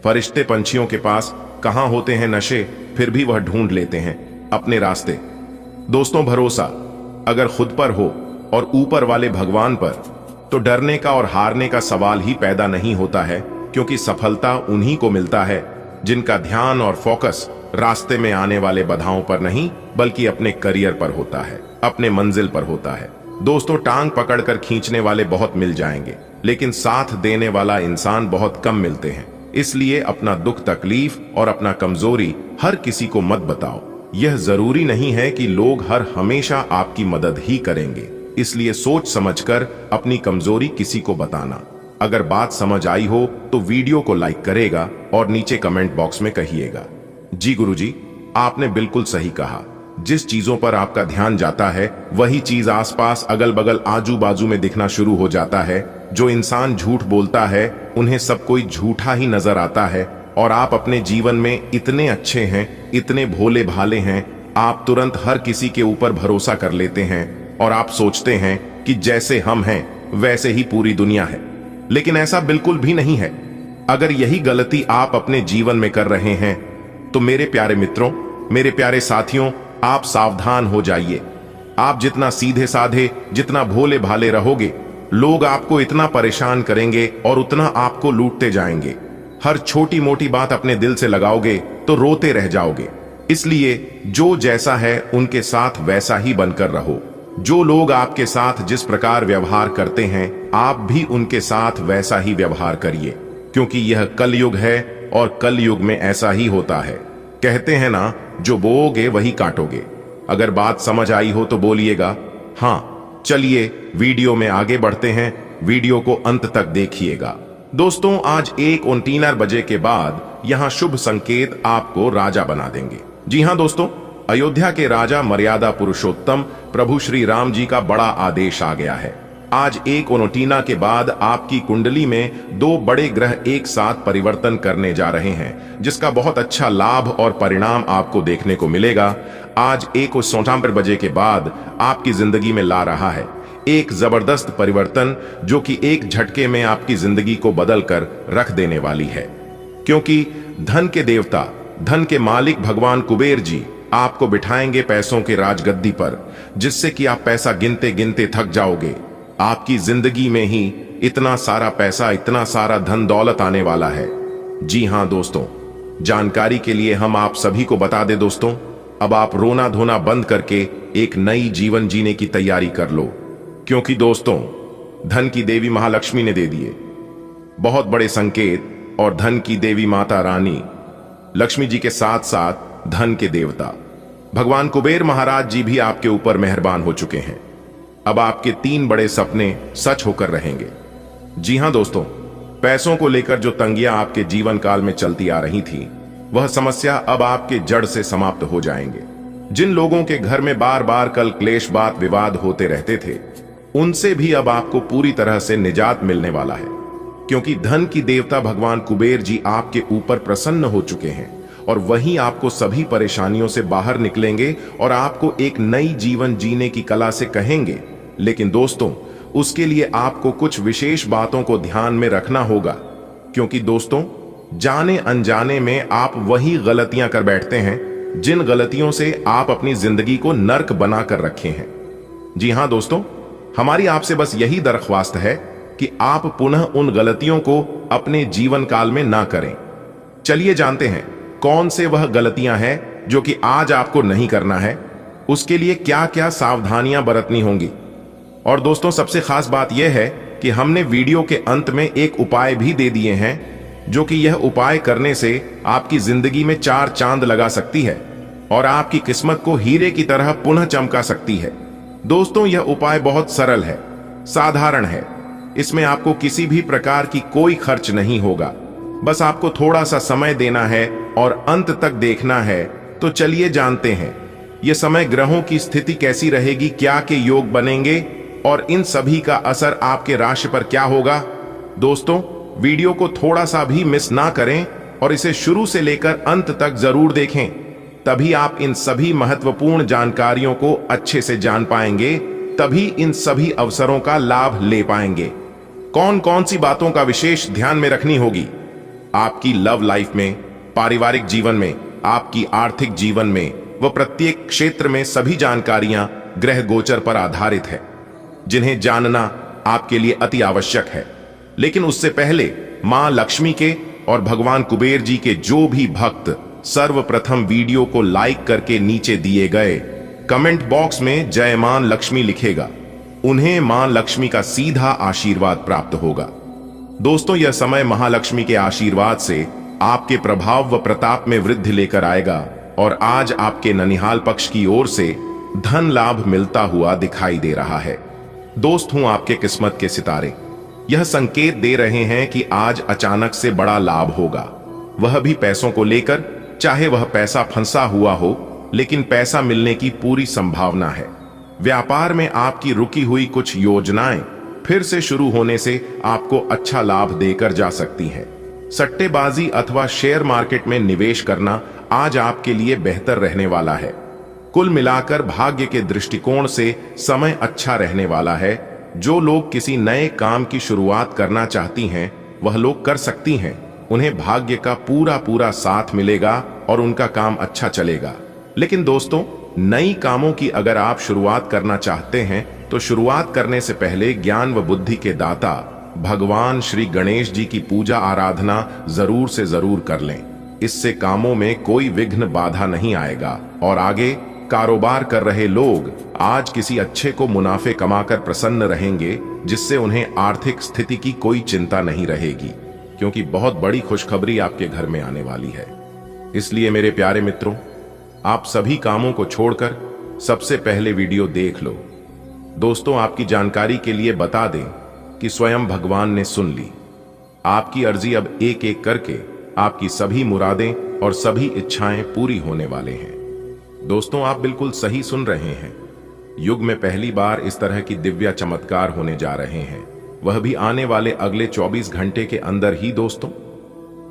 [SPEAKER 1] फरिश्ते पंछियों के पास कहां होते हैं नशे, फिर भी वह ढूंढ लेते हैं अपने रास्ते। दोस्तों, भरोसा अगर खुद पर हो और ऊपर वाले भगवान पर, तो डरने का और हारने का सवाल ही पैदा नहीं होता है, क्योंकि सफलता उन्हीं को मिलता है जिनका ध्यान और फोकस रास्ते में आने वाले बाधाओं पर नहीं, बल्कि अपने करियर पर होता है, अपने मंजिल पर होता है। दोस्तों, टांग पकड़कर खींचने वाले बहुत मिल जाएंगे, लेकिन साथ देने वाला इंसान बहुत कम मिलते हैं। इसलिए अपना दुख तकलीफ और अपना कमजोरी हर किसी को मत बताओ। यह जरूरी नहीं है कि लोग हर हमेशा आपकी मदद ही करेंगे, इसलिए सोच समझकर अपनी कमजोरी किसी को बताना। अगर बात समझ आई हो तो वीडियो को लाइक करेगा और नीचे कमेंट बॉक्स में कहिएगा, जी गुरुजी, आपने बिल्कुल सही कहा। जिस चीजों पर आपका ध्यान जाता है वही चीज आसपास अगल बगल आजू बाजू में दिखना शुरू हो जाता है। जो इंसान झूठ बोलता है उन्हें सब कोई झूठा ही नजर आता है, और आप अपने जीवन में इतने अच्छे हैं, इतने भोले भाले हैं, आप तुरंत हर किसी के ऊपर भरोसा कर लेते हैं और आप सोचते हैं कि जैसे हम हैं वैसे ही पूरी दुनिया है। लेकिन ऐसा बिल्कुल भी नहीं है। अगर यही गलती आप अपने जीवन में कर रहे हैं तो मेरे प्यारे मित्रों, मेरे प्यारे साथियों, आप सावधान हो जाइए। आप जितना सीधे साधे, जितना भोले भाले रहोगे, लोग आपको इतना परेशान करेंगे और उतना आपको लूटते जाएंगे। हर छोटी मोटी बात अपने दिल से लगाओगे तो रोते रह जाओगे। इसलिए जो जैसा है उनके साथ वैसा ही बनकर रहो। जो लोग आपके साथ जिस प्रकार व्यवहार करते हैं, आप भी उनके साथ वैसा ही व्यवहार करिए, क्योंकि यह कलयुग है और कलयुग में ऐसा ही होता है। कहते हैं ना, जो बोओगे वही काटोगे। अगर बात समझ आई हो तो बोलिएगा हाँ। चलिए वीडियो में आगे बढ़ते हैं, वीडियो को अंत तक देखिएगा। दोस्तों, आज 1:29 बजे के बाद यहां शुभ संकेत आपको राजा बना देंगे। जी हां दोस्तों, अयोध्या के राजा मर्यादा पुरुषोत्तम प्रभु श्री राम जी का बड़ा आदेश आ गया है। आज 1:29 के बाद आपकी कुंडली में 2 बड़े ग्रह एक साथ परिवर्तन करने जा रहे हैं, जिसका बहुत अच्छा लाभ और परिणाम आपको देखने को मिलेगा। आज 1:59 बजे के बाद आपकी जिंदगी में ला रहा है एक जबरदस्त परिवर्तन, जो कि एक झटके में आपकी जिंदगी को बदल कर रख देने वाली है। क्योंकि धन के देवता, धन के मालिक भगवान कुबेर जी आपको बिठाएंगे पैसों के राजगद्दी पर, जिससे कि आप पैसा गिनते गिनते थक जाओगे। आपकी जिंदगी में ही इतना सारा पैसा, इतना सारा धन दौलत आने वाला है। जी हां दोस्तों, जानकारी के लिए हम आप सभी को बता दें दोस्तों, अब आप रोना धोना बंद करके एक नई जीवन जीने की तैयारी कर लो, क्योंकि दोस्तों, धन की देवी महालक्ष्मी ने दे दिए बहुत बड़े संकेत, और धन की देवी माता रानी लक्ष्मी जी के साथ साथ धन के देवता भगवान कुबेर महाराज जी भी आपके ऊपर मेहरबान हो चुके हैं। अब आपके 3 बड़े सपने सच होकर रहेंगे। जी हां दोस्तों, पैसों को लेकर जो तंगियां आपके जीवन काल में चलती आ रही थी, वह समस्या अब आपके जड़ से समाप्त हो जाएंगे। जिन लोगों के घर में बार बार कल क्लेश बात विवाद होते रहते थे, उनसे भी अब आपको पूरी तरह से निजात मिलने वाला है, क्योंकि धन की देवता भगवान कुबेर जी आपके ऊपर प्रसन्न हो चुके हैं, और वहीं आपको सभी परेशानियों से बाहर निकलेंगे और आपको एक नई जीवन जीने की कला से कहेंगे। लेकिन दोस्तों, उसके लिए आपको कुछ विशेष बातों को ध्यान में रखना होगा, क्योंकि दोस्तों, जाने अनजाने में आप वही गलतियां कर बैठते हैं जिन गलतियों से आप अपनी जिंदगी को नर्क बना कर रखे हैं। जी हां दोस्तों, हमारी आपसे बस यही दरख्वास्त है कि आप पुनः उन गलतियों को अपने जीवन काल में ना करें। चलिए जानते हैं कौन से वह गलतियां हैं जो कि आज आपको नहीं करना है, उसके लिए क्या क्या सावधानियां बरतनी होंगी। और दोस्तों, सबसे खास बात यह है कि हमने वीडियो के अंत में एक उपाय भी दे दिए हैं, जो कि यह उपाय करने से आपकी जिंदगी में 4 चांद लगा सकती है और आपकी किस्मत को हीरे की तरह पुनः चमका सकती है। दोस्तों, यह उपाय बहुत सरल है, साधारण है, इसमें आपको किसी भी प्रकार की कोई खर्च नहीं होगा। बस आपको थोड़ा सा समय देना है और अंत तक देखना है। तो चलिए जानते हैं यह समय ग्रहों की स्थिति कैसी रहेगी, क्या के योग बनेंगे और इन सभी का असर आपके राशि पर क्या होगा। दोस्तों, वीडियो को थोड़ा सा भी मिस ना करें और इसे शुरू से लेकर अंत तक जरूर देखें, तभी आप इन सभी महत्वपूर्ण जानकारियों को अच्छे से जान पाएंगे, तभी इन सभी अवसरों का लाभ ले पाएंगे। कौन कौन सी बातों का विशेष ध्यान में रखनी होगी? आपकी लव लाइफ में, पारिवारिक जीवन में, आपकी आर्थिक जीवन में व प्रत्येक क्षेत्र में सभी जानकारियां ग्रह गोचर पर आधारित है, जिन्हें जानना आपके लिए अति आवश्यक है। लेकिन उससे पहले मां लक्ष्मी के और भगवान कुबेर जी के जो भी भक्त सर्वप्रथम वीडियो को लाइक करके नीचे दिए गए कमेंट बॉक्स में जय मां लक्ष्मी लिखेगा, उन्हें मां लक्ष्मी का सीधा आशीर्वाद प्राप्त होगा। दोस्तों, यह समय महालक्ष्मी के आशीर्वाद से आपके प्रभाव व प्रताप में वृद्धि लेकर आएगा और आज आपके ननिहाल पक्ष की ओर से धन लाभ मिलता हुआ दिखाई दे रहा है। दोस्त हूं आपके किस्मत के सितारे यह संकेत दे रहे हैं कि आज अचानक से बड़ा लाभ होगा, वह भी पैसों को लेकर। चाहे वह पैसा फंसा हुआ हो, लेकिन पैसा मिलने की पूरी संभावना है। व्यापार में आपकी रुकी हुई कुछ योजनाएं फिर से शुरू होने से आपको अच्छा लाभ देकर जा सकती हैं। सट्टेबाजी अथवा शेयर मार्केट में निवेश करना आज आपके लिए बेहतर रहने वाला है। कुल मिलाकर भाग्य के दृष्टिकोण से समय अच्छा रहने वाला है। जो लोग किसी नए काम की शुरुआत करना चाहती हैं, वह लोग कर सकती हैं। उन्हें भाग्य का पूरा साथ मिलेगा और उनका काम अच्छा चलेगा। लेकिन दोस्तों, नई कामों की अगर आप शुरुआत करना चाहते हैं तो शुरुआत करने से पहले ज्ञान व बुद्धि के दाता भगवान श्री गणेश जी की पूजा आराधना जरूर से जरूर कर लें। इससे कामों में कोई विघ्न बाधा नहीं आएगा और आगे कारोबार कर रहे लोग आज किसी अच्छे को मुनाफे कमाकर प्रसन्न रहेंगे, जिससे उन्हें आर्थिक स्थिति की कोई चिंता नहीं रहेगी, क्योंकि बहुत बड़ी खुशखबरी आपके घर में आने वाली है। इसलिए मेरे प्यारे मित्रों, आप सभी कामों को छोड़कर सबसे पहले वीडियो देख लो। दोस्तों, आपकी जानकारी के लिए बता दें कि स्वयं भगवान ने सुन ली आपकी अर्जी। अब एक एक करके आपकी सभी मुरादें और सभी इच्छाएं पूरी होने वाले हैं। दोस्तों, आप बिल्कुल सही सुन रहे हैं। युग में पहली बार इस तरह की दिव्य चमत्कार होने जा रहे हैं, वह भी आने वाले अगले 24 घंटे के अंदर ही। दोस्तों,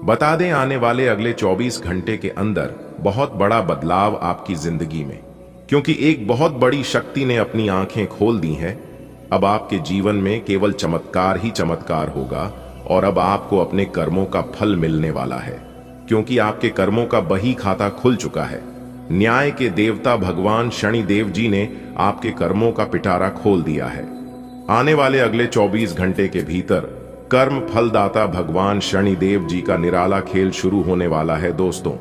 [SPEAKER 1] बता दें, आने वाले अगले 24 घंटे के अंदर बहुत बड़ा बदलाव आपकी जिंदगी में, क्योंकि एक बहुत बड़ी शक्ति ने अपनी आंखें खोल दी हैं। अब आपके जीवन में केवल चमत्कार ही चमत्कार होगा और अब आपको अपने कर्मों का फल मिलने वाला है, क्योंकि आपके कर्मों का बही खाता खुल चुका है। न्याय के देवता भगवान शनिदेव जी ने आपके कर्मों का पिटारा खोल दिया है। आने वाले अगले 24 घंटे के भीतर कर्म फलदाता भगवान शनिदेव जी का निराला खेल शुरू होने वाला है। दोस्तों,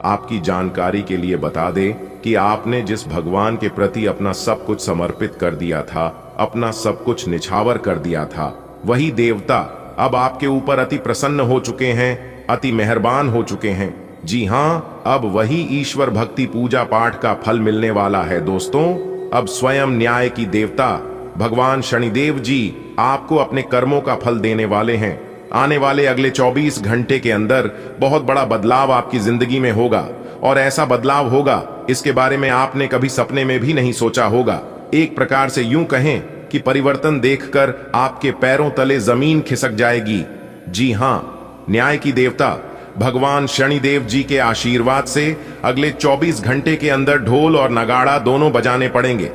[SPEAKER 1] आपकी जानकारी के लिए बता दें कि आपने जिस भगवान के प्रति अपना सब कुछ समर्पित कर दिया था, अपना सब कुछ निछावर कर दिया था, वही देवता अब आपके ऊपर अति प्रसन्न हो चुके हैं, अति मेहरबान हो चुके हैं। जी हाँ, अब वही ईश्वर भक्ति पूजा पाठ का फल मिलने वाला है। दोस्तों, अब स्वयं न्याय की देवता भगवान शनिदेव जी आपको अपने कर्मों का फल देने वाले हैं। आने वाले अगले 24 घंटे के अंदर बहुत बड़ा बदलाव आपकी जिंदगी में होगा, और ऐसा बदलाव होगा इसके बारे में आपने कभी सपने में भी नहीं सोचा होगा। एक प्रकार से यूं कहें कि परिवर्तन देखकर आपके पैरों तले जमीन खिसक जाएगी। जी हाँ, न्याय की देवता भगवान शनिदेव जी के आशीर्वाद से अगले 24 घंटे के अंदर ढोल और नगाड़ा दोनों बजाने पड़ेंगे।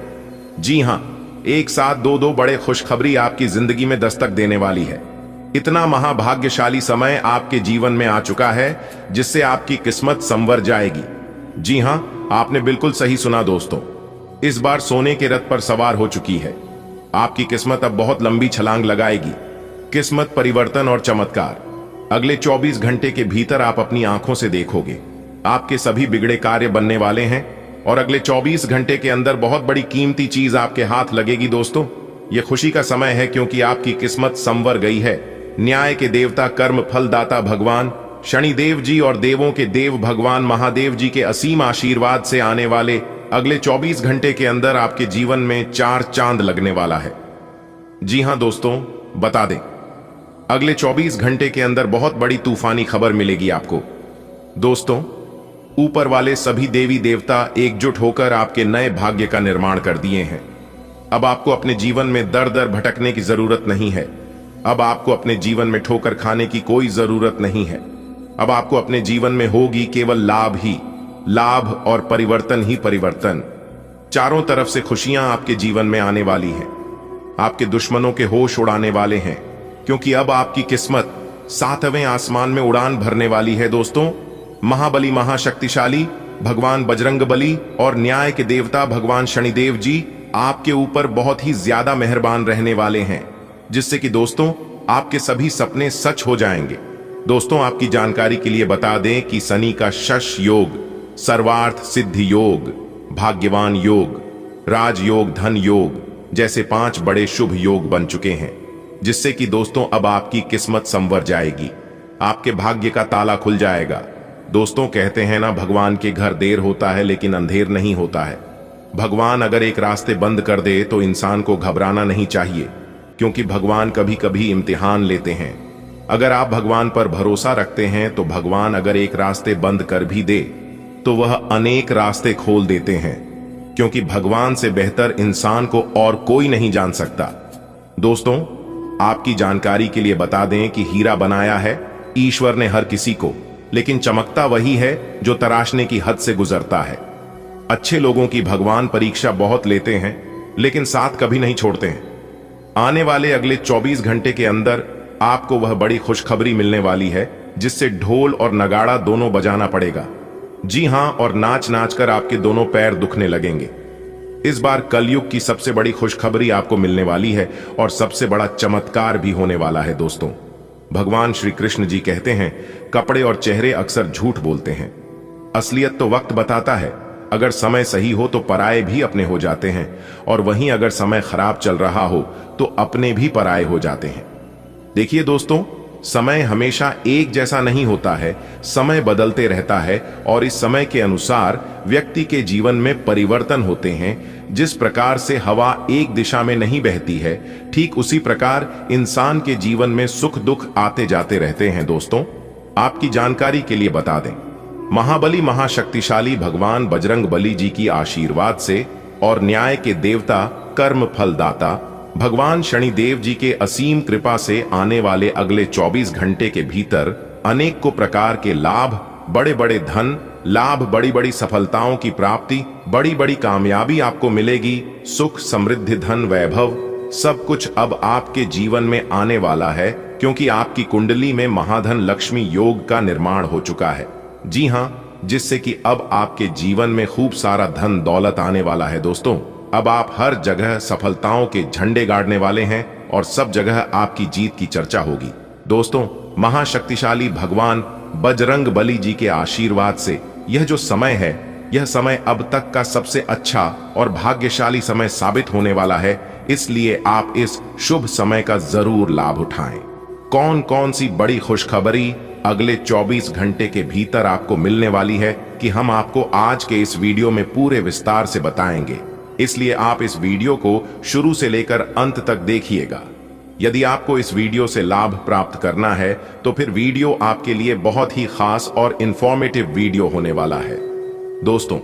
[SPEAKER 1] जी हाँ, एक साथ दो बड़े खुशखबरी आपकी जिंदगी में दस्तक देने वाली है। इतना महाभाग्यशाली समय आपके जीवन में आ चुका है, जिससे आपकी किस्मत संवर जाएगी। जी हाँ, आपने बिल्कुल सही सुना दोस्तों, इस बार सोने के रथ पर सवार हो चुकी है। आपकी किस्मत अब बहुत लंबी छलांग लगाएगी। किस्मत परिवर्तन और चमत्कार अगले 24 घंटे के भीतर आप अपनी आंखों से देखोगे। आपके सभी बिगड़े कार्य बनने वाले हैं और अगले 24 घंटे के अंदर बहुत बड़ी कीमती चीज आपके हाथ लगेगी। दोस्तों, यह खुशी का समय है, क्योंकि आपकी किस्मत संवर गई है। न्याय के देवता कर्म फलदाता भगवान शनिदेव जी और देवों के देव भगवान महादेव जी के असीम आशीर्वाद से आने वाले अगले 24 घंटे के अंदर आपके जीवन में 4 चांद लगने वाला है। जी हां दोस्तों, बता दें, अगले 24 घंटे के अंदर बहुत बड़ी तूफानी खबर मिलेगी आपको। दोस्तों, ऊपर वाले सभी देवी देवता एकजुट होकर आपके नए भाग्य का निर्माण कर दिए हैं। अब आपको अपने जीवन में दर दर भटकने की जरूरत नहीं है। अब आपको अपने जीवन में ठोकर खाने की कोई जरूरत नहीं है। अब आपको अपने जीवन में होगी केवल लाभ ही लाभ और परिवर्तन ही परिवर्तन। चारों तरफ से खुशियां आपके जीवन में आने वाली हैं। आपके दुश्मनों के होश उड़ाने वाले हैं, क्योंकि अब आपकी किस्मत 7वें आसमान में उड़ान भरने वाली है। दोस्तों, महाबली महाशक्तिशाली भगवान बजरंगबली और न्याय के देवता भगवान शनिदेव जी आपके ऊपर बहुत ही ज्यादा मेहरबान रहने वाले हैं, जिससे कि दोस्तों आपके सभी सपने सच हो जाएंगे। दोस्तों, आपकी जानकारी के लिए बता दें कि शनि का शश योग, सर्वार्थ सिद्धि योग, भाग्यवान योग, राजयोग, धन योग जैसे 5 बड़े शुभ योग बन चुके हैं, जिससे कि दोस्तों अब आपकी किस्मत संवर जाएगी। आपके भाग्य का ताला खुल जाएगा। दोस्तों, कहते हैं ना, भगवान के घर देर होता है लेकिन अंधेर नहीं होता है। भगवान अगर एक रास्ते बंद कर दे तो इंसान को घबराना नहीं चाहिए, क्योंकि भगवान कभी कभी इम्तिहान लेते हैं। अगर आप भगवान पर भरोसा रखते हैं तो भगवान अगर एक रास्ते बंद कर भी दे तो वह अनेक रास्ते खोल देते हैं, क्योंकि भगवान से बेहतर इंसान को और कोई नहीं जान सकता। दोस्तों, आपकी जानकारी के लिए बता दें कि हीरा बनाया है ईश्वर ने हर किसी को, लेकिन चमकता वही है जो तराशने की हद से गुजरता है। अच्छे लोगों की भगवान परीक्षा बहुत लेते हैं, लेकिन साथ कभी नहीं छोड़ते हैं। आने वाले अगले 24 घंटे के अंदर आपको वह बड़ी खुशखबरी मिलने वाली है, जिससे ढोल और नगाड़ा दोनों बजाना पड़ेगा। जी हां, और नाच नाच कर आपके दोनों पैर दुखने लगेंगे। इस बार कलयुग की सबसे बड़ी खुशखबरी आपको मिलने वाली है और सबसे बड़ा चमत्कार भी होने वाला है। दोस्तों, भगवान श्री कृष्ण जी कहते हैं, कपड़े और चेहरे अक्सर झूठ बोलते हैं, असलियत तो वक्त बताता है। अगर समय सही हो तो पराये भी अपने हो जाते हैं, और वहीं अगर समय खराब चल रहा हो तो अपने भी पराये हो जाते हैं। देखिए दोस्तों, समय हमेशा एक जैसा नहीं होता है। समय बदलते रहता है और इस समय के अनुसार व्यक्ति के जीवन में परिवर्तन होते हैं। जिस प्रकार से हवा एक दिशा में नहीं बहती है, ठीक उसी प्रकार इंसान के जीवन में सुख दुख आते जाते रहते हैं। दोस्तों, आपकी जानकारी के लिए बता दें, महाबली महाशक्तिशाली भगवान बजरंगबली जी की आशीर्वाद से और न्याय के देवता कर्म फलदाता भगवान शनिदेव जी के असीम कृपा से आने वाले अगले 24 घंटे के भीतर अनेकों प्रकार के लाभ, बड़े बड़े धन लाभ, बड़ी बड़ी सफलताओं की प्राप्ति, बड़ी बड़ी कामयाबी आपको मिलेगी। सुख, समृद्धि, धन, वैभव सब कुछ अब आपके जीवन में आने वाला है, क्योंकि आपकी कुंडली में महाधन लक्ष्मी योग का निर्माण हो चुका है। जी हां, जिससे कि अब आपके जीवन में खूब सारा धन दौलत आने वाला है। दोस्तों, अब आप हर जगह सफलताओं के झंडे गाड़ने वाले हैं और सब जगह आपकी जीत की चर्चा होगी। दोस्तों, महाशक्तिशाली भगवान बजरंगबली जी के आशीर्वाद से यह जो समय है, यह समय अब तक का सबसे अच्छा और भाग्यशाली समय साबित होने वाला है। इसलिए आप इस शुभ समय का जरूर लाभ उठाएं। कौन कौन सी बड़ी खुशखबरी अगले 24 घंटे के भीतर आपको मिलने वाली है कि हम आपको आज के इस वीडियो में पूरे विस्तार से बताएंगे। इसलिए आप इस वीडियो को शुरू से लेकर अंत तक देखिएगा। यदि आपको इस वीडियो से लाभ प्राप्त करना है तो फिर वीडियो आपके लिए बहुत ही खास और इंफॉर्मेटिव वीडियो होने वाला है। दोस्तों,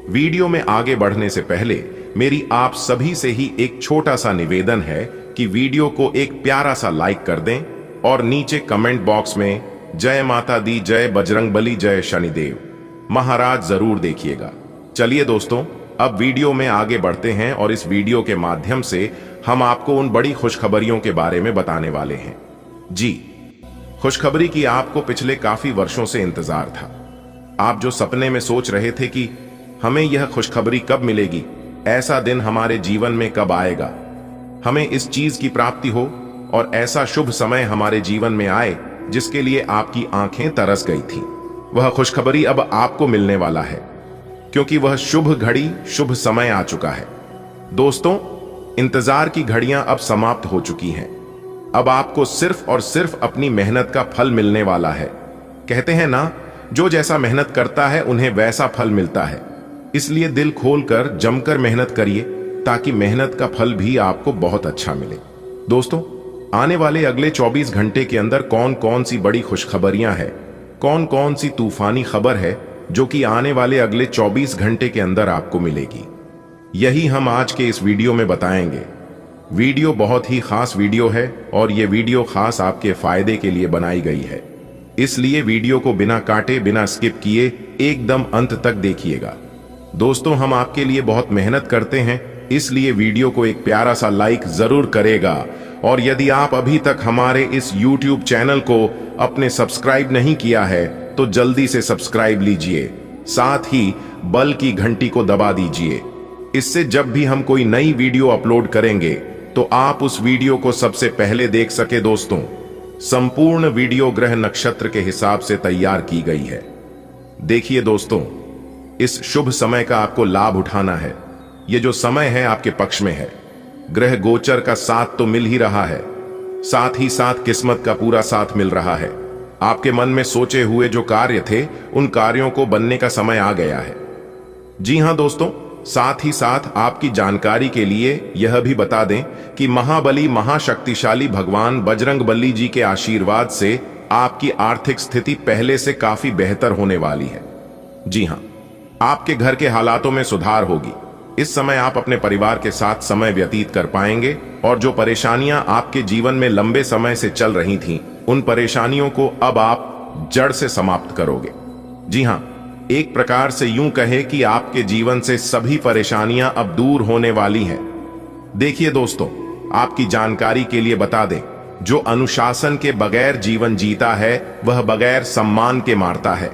[SPEAKER 1] वीडियो में आगे बढ़ने से पहले मेरी आप सभी से ही एक छोटा सा निवेदन है कि वीडियो को एक प्यारा सा लाइक कर दें और नीचे कमेंट बॉक्स में जय माता दी, जय बजरंगबली, जय शनिदेव महाराज जरूर देखिएगा। चलिए दोस्तों, अब वीडियो में आगे बढ़ते हैं और इस वीडियो के माध्यम से हम आपको उन बड़ी खुशखबरियों के बारे में बताने वाले हैं। जी, खुशखबरी की आपको पिछले काफी वर्षों से इंतजार था। आप जो सपने में सोच रहे थे कि हमें यह खुशखबरी कब मिलेगी, ऐसा दिन हमारे जीवन में कब आएगा, हमें इस चीज की प्राप्ति हो और ऐसा शुभ समय हमारे जीवन में आए जिसके लिए आपकी आंखें तरस गई थी, वह खुशखबरी अब आपको मिलने वाला है, क्योंकि वह शुभ घड़ी, शुभ समय आ चुका है। दोस्तों, इंतजार की घड़ियां अब समाप्त हो चुकी हैं। अब आपको सिर्फ और सिर्फ अपनी मेहनत का फल मिलने वाला है। कहते हैं ना, जो जैसा मेहनत करता है उन्हें वैसा फल मिलता है। इसलिए दिल खोलकर जमकर मेहनत करिए ताकि मेहनत का फल भी आपको बहुत अच्छा मिले। दोस्तों, आने वाले अगले 24 घंटे के अंदर कौन कौन सी बड़ी खुशखबरियां हैं, कौन कौन सी तूफानी खबर है जो कि आने वाले अगले 24 घंटे के अंदर आपको मिलेगी, यही हम आज के इस वीडियो में बताएंगे। वीडियो बहुत ही खास वीडियो है और ये वीडियो खास आपके फायदे के लिए बनाई गई है, इसलिए वीडियो को बिना काटे बिना स्किप किए एकदम अंत तक देखिएगा। दोस्तों, हम आपके लिए बहुत मेहनत करते हैं, इसलिए वीडियो को एक प्यारा सा लाइक जरूर करेगा। और यदि आप अभी तक हमारे इस YouTube चैनल को अपने सब्सक्राइब नहीं किया है तो जल्दी से सब्सक्राइब लीजिए, साथ ही बल की घंटी को दबा दीजिए। इससे जब भी हम कोई नई वीडियो अपलोड करेंगे तो आप उस वीडियो को सबसे पहले देख सके। दोस्तों, संपूर्ण वीडियो ग्रह नक्षत्र के हिसाब से तैयार की गई है। देखिए दोस्तों, इस शुभ समय का आपको लाभ उठाना है। ये जो समय है आपके पक्ष में है। ग्रह गोचर का साथ तो मिल ही रहा है, साथ ही साथ किस्मत का पूरा साथ मिल रहा है। आपके मन में सोचे हुए जो कार्य थे उन कार्यों को बनने का समय आ गया है। जी हां दोस्तों, साथ ही साथ आपकी जानकारी के लिए यह भी बता दें कि महाबली महाशक्तिशाली भगवान बजरंगबली जी के आशीर्वाद से आपकी आर्थिक स्थिति पहले से काफी बेहतर होने वाली है। जी हां, आपके घर के हालातों में सुधार होगी। इस समय आप अपने परिवार के साथ समय व्यतीत कर पाएंगे और जो परेशानियां आपके जीवन में लंबे समय से चल रही थीं, उन परेशानियों को अब आप जड़ से समाप्त करोगे। जी हां, एक प्रकार से यूं कहे कि आपके जीवन से सभी परेशानियां अब दूर होने वाली हैं। देखिए दोस्तों, आपकी जानकारी के लिए बता दें, जो अनुशासन के बगैर जीवन जीता है वह बगैर सम्मान के मारता है।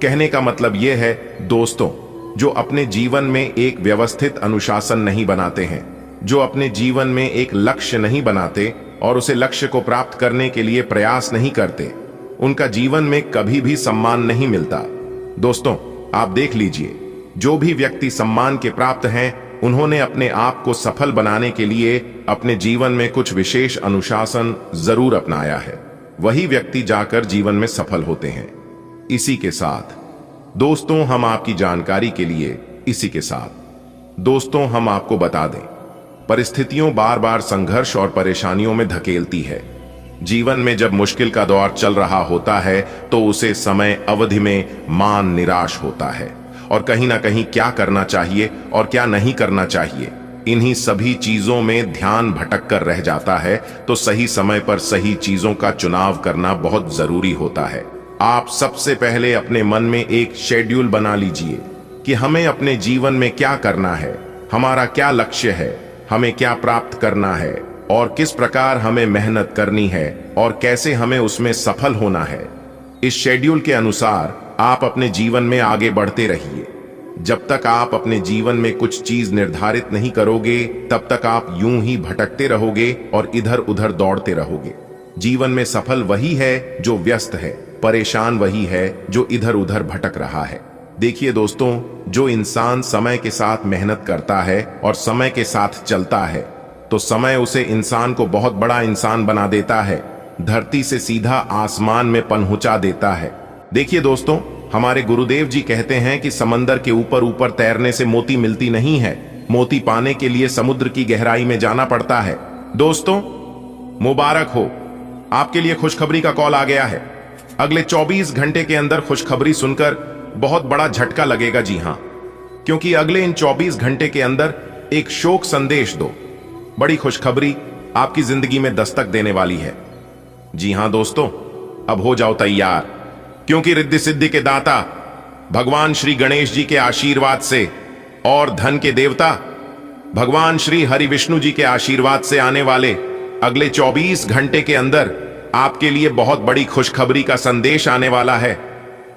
[SPEAKER 1] कहने का मतलब यह है दोस्तों, जो अपने जीवन में एक व्यवस्थित अनुशासन नहीं बनाते हैं, जो अपने जीवन में एक लक्ष्य नहीं बनाते और उसे लक्ष्य को प्राप्त करने के लिए प्रयास नहीं करते, उनका जीवन में कभी भी सम्मान नहीं मिलता। दोस्तों, आप देख लीजिए, जो भी व्यक्ति सम्मान के प्राप्त हैं, उन्होंने अपने आप को सफल बनाने के लिए अपने जीवन में कुछ विशेष अनुशासन जरूर अपनाया है। वही व्यक्ति जाकर जीवन में सफल होते हैं। इसी के साथ दोस्तों, हम आपकी जानकारी के लिए दोस्तों हम आपको बता दें, परिस्थितियों बार बार संघर्ष और परेशानियों में धकेलती है। जीवन में जब मुश्किल का दौर चल रहा होता है तो उसे समय अवधि में मान निराश होता है और कहीं ना कहीं क्या करना चाहिए और क्या नहीं करना चाहिए, इन्हीं सभी चीजों में ध्यान भटक कर रह जाता है। तो सही समय पर सही चीजों का चुनाव करना बहुत जरूरी होता है। आप सबसे पहले अपने मन में एक शेड्यूल बना लीजिए कि हमें अपने जीवन में क्या करना है, हमारा क्या लक्ष्य है, हमें क्या प्राप्त करना है और किस प्रकार हमें मेहनत करनी है और कैसे हमें उसमें सफल होना है। इस शेड्यूल के अनुसार आप अपने जीवन में आगे बढ़ते रहिए। जब तक आप अपने जीवन में कुछ चीज निर्धारित नहीं करोगे, तब तक आप यूं ही भटकते रहोगे और इधर उधर दौड़ते रहोगे। जीवन में सफल वही है जो व्यस्त है, परेशान वही है जो इधर उधर भटक रहा है। देखिए दोस्तों, जो इंसान समय के साथ मेहनत करता है और समय के साथ चलता है तो समय उसे इंसान को बहुत बड़ा इंसान बना देता है, धरती से सीधा आसमान में पहुंचा देता है। देखिए दोस्तों, हमारे गुरुदेव जी कहते हैं कि समंदर के ऊपर ऊपर तैरने से मोती मिलती नहीं है, मोती पाने के लिए समुद्र की गहराई में जाना पड़ता है। दोस्तों, मुबारक हो, आपके लिए खुशखबरी का कॉल आ गया है। अगले 24 घंटे के अंदर खुशखबरी सुनकर बहुत बड़ा झटका लगेगा। जी हां, क्योंकि अगले इन 24 घंटे के अंदर एक शोक संदेश दो बड़ी खुशखबरी आपकी जिंदगी में दस्तक देने वाली है। जी हां दोस्तों, अब हो जाओ तैयार, क्योंकि रिद्धि सिद्धि के दाता भगवान श्री गणेश जी के आशीर्वाद से और धन के देवता भगवान श्री हरि विष्णु जी के आशीर्वाद से आने वाले अगले 24 घंटे के अंदर आपके लिए बहुत बड़ी खुशखबरी का संदेश आने वाला है।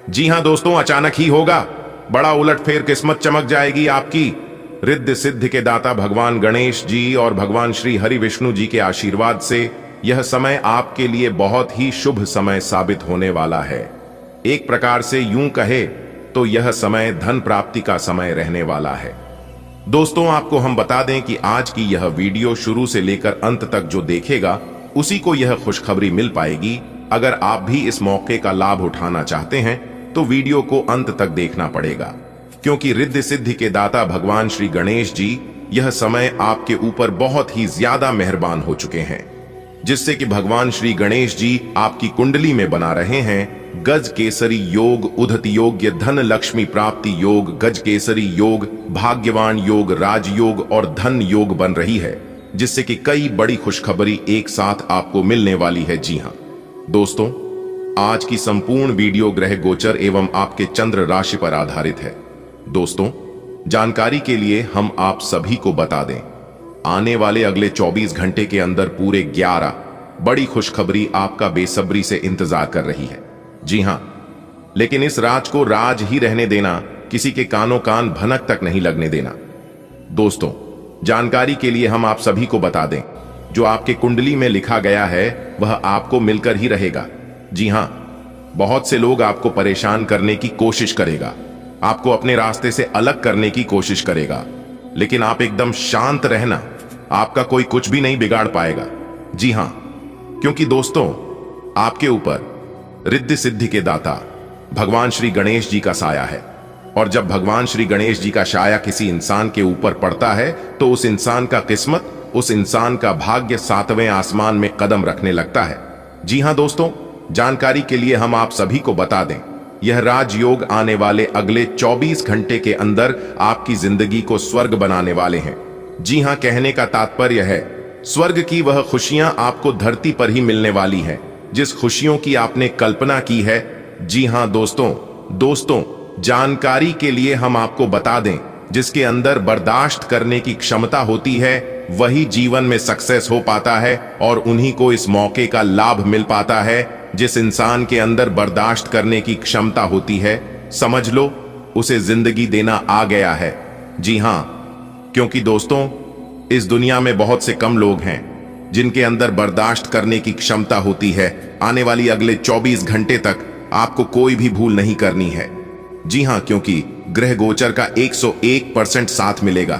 [SPEAKER 1] जी हां दोस्तों, अचानक ही होगा, बड़ा उलटफेर किस्मत चमक जाएगी आपकी। रिद्धि सिद्धि के दाता भगवान गणेश जी और भगवान श्री हरि विष्णु जी के आशीर्वाद से यह समय आपके लिए बहुत ही शुभ समय साबित होने वाला है। एक प्रकार से यूं कहे तो यह समय धन प्राप्ति का समय रहने वाला है। दोस्तों, आपको हम बता दें कि आज की यह वीडियो शुरू से लेकर अंत तक जो देखेगा उसी को यह खुशखबरी मिल पाएगी। अगर आप भी इस मौके का लाभ उठाना चाहते हैं तो वीडियो को अंत तक देखना पड़ेगा, क्योंकि रिद्धि सिद्धि के दाता भगवान श्री गणेश जी यह समय आपके ऊपर बहुत ही ज्यादा मेहरबान हो चुके हैं। जिससे कि भगवान श्री गणेश जी आपकी कुंडली में बना रहे हैं गज केसरी योग, उद्धति योग्य धन लक्ष्मी प्राप्ति योग, गज केसरी योग, भाग्यवान योग, राजयोग और धन योग बन रही है, जिससे कि कई बड़ी खुशखबरी एक साथ आपको मिलने वाली है। जी हां दोस्तों, आज की संपूर्ण वीडियो ग्रह गोचर एवं आपके चंद्र राशि पर आधारित है। दोस्तों, जानकारी के लिए हम आप सभी को बता दें, आने वाले अगले 24 घंटे के अंदर पूरे 11 बड़ी खुशखबरी आपका बेसब्री से इंतजार कर रही है। जी हां, लेकिन इस राज को राज ही रहने देना, किसी के कानों कान भनक तक नहीं लगने देना। दोस्तों, जानकारी के लिए हम आप सभी को बता दें, जो आपके कुंडली में लिखा गया है वह आपको मिलकर ही रहेगा। जी हां, बहुत से लोग आपको परेशान करने की कोशिश करेगा, आपको अपने रास्ते से अलग करने की कोशिश करेगा, लेकिन आप एकदम शांत रहना, आपका कोई कुछ भी नहीं बिगाड़ पाएगा। जी हां, क्योंकि दोस्तों, आपके ऊपर रिद्धि सिद्धि के दाता भगवान श्री गणेश जी का साया है, और जब भगवान श्री गणेश जी का साया किसी इंसान के ऊपर पड़ता है तो उस इंसान का किस्मत, उस इंसान का भाग्य 7वें आसमान में कदम रखने लगता है। जी हां दोस्तों, जानकारी के लिए हम आप सभी को बता दें, यह राजयोग आने वाले अगले 24 घंटे के अंदर आपकी जिंदगी को स्वर्ग बनाने वाले हैं। जी हां, कहने का तात्पर्य है स्वर्ग की वह खुशियां आपको धरती पर ही मिलने वाली हैं, जिस खुशियों की आपने कल्पना की है। जी हां दोस्तों, जानकारी के लिए हम आपको बता दें, जिसके अंदर बर्दाश्त करने की क्षमता होती है वही जीवन में सक्सेस हो पाता है, और उन्हीं को इस मौके का लाभ मिल पाता है। जिस इंसान के अंदर बर्दाश्त करने की क्षमता होती है, समझ लो उसे जिंदगी देना आ गया है। जी हां, क्योंकि दोस्तों, इस दुनिया में बहुत से कम लोग हैं जिनके अंदर बर्दाश्त करने की क्षमता होती है। आने वाली अगले 24 घंटे तक आपको कोई भी भूल नहीं करनी है। जी हां, क्योंकि ग्रह गोचर का 101% साथ मिलेगा।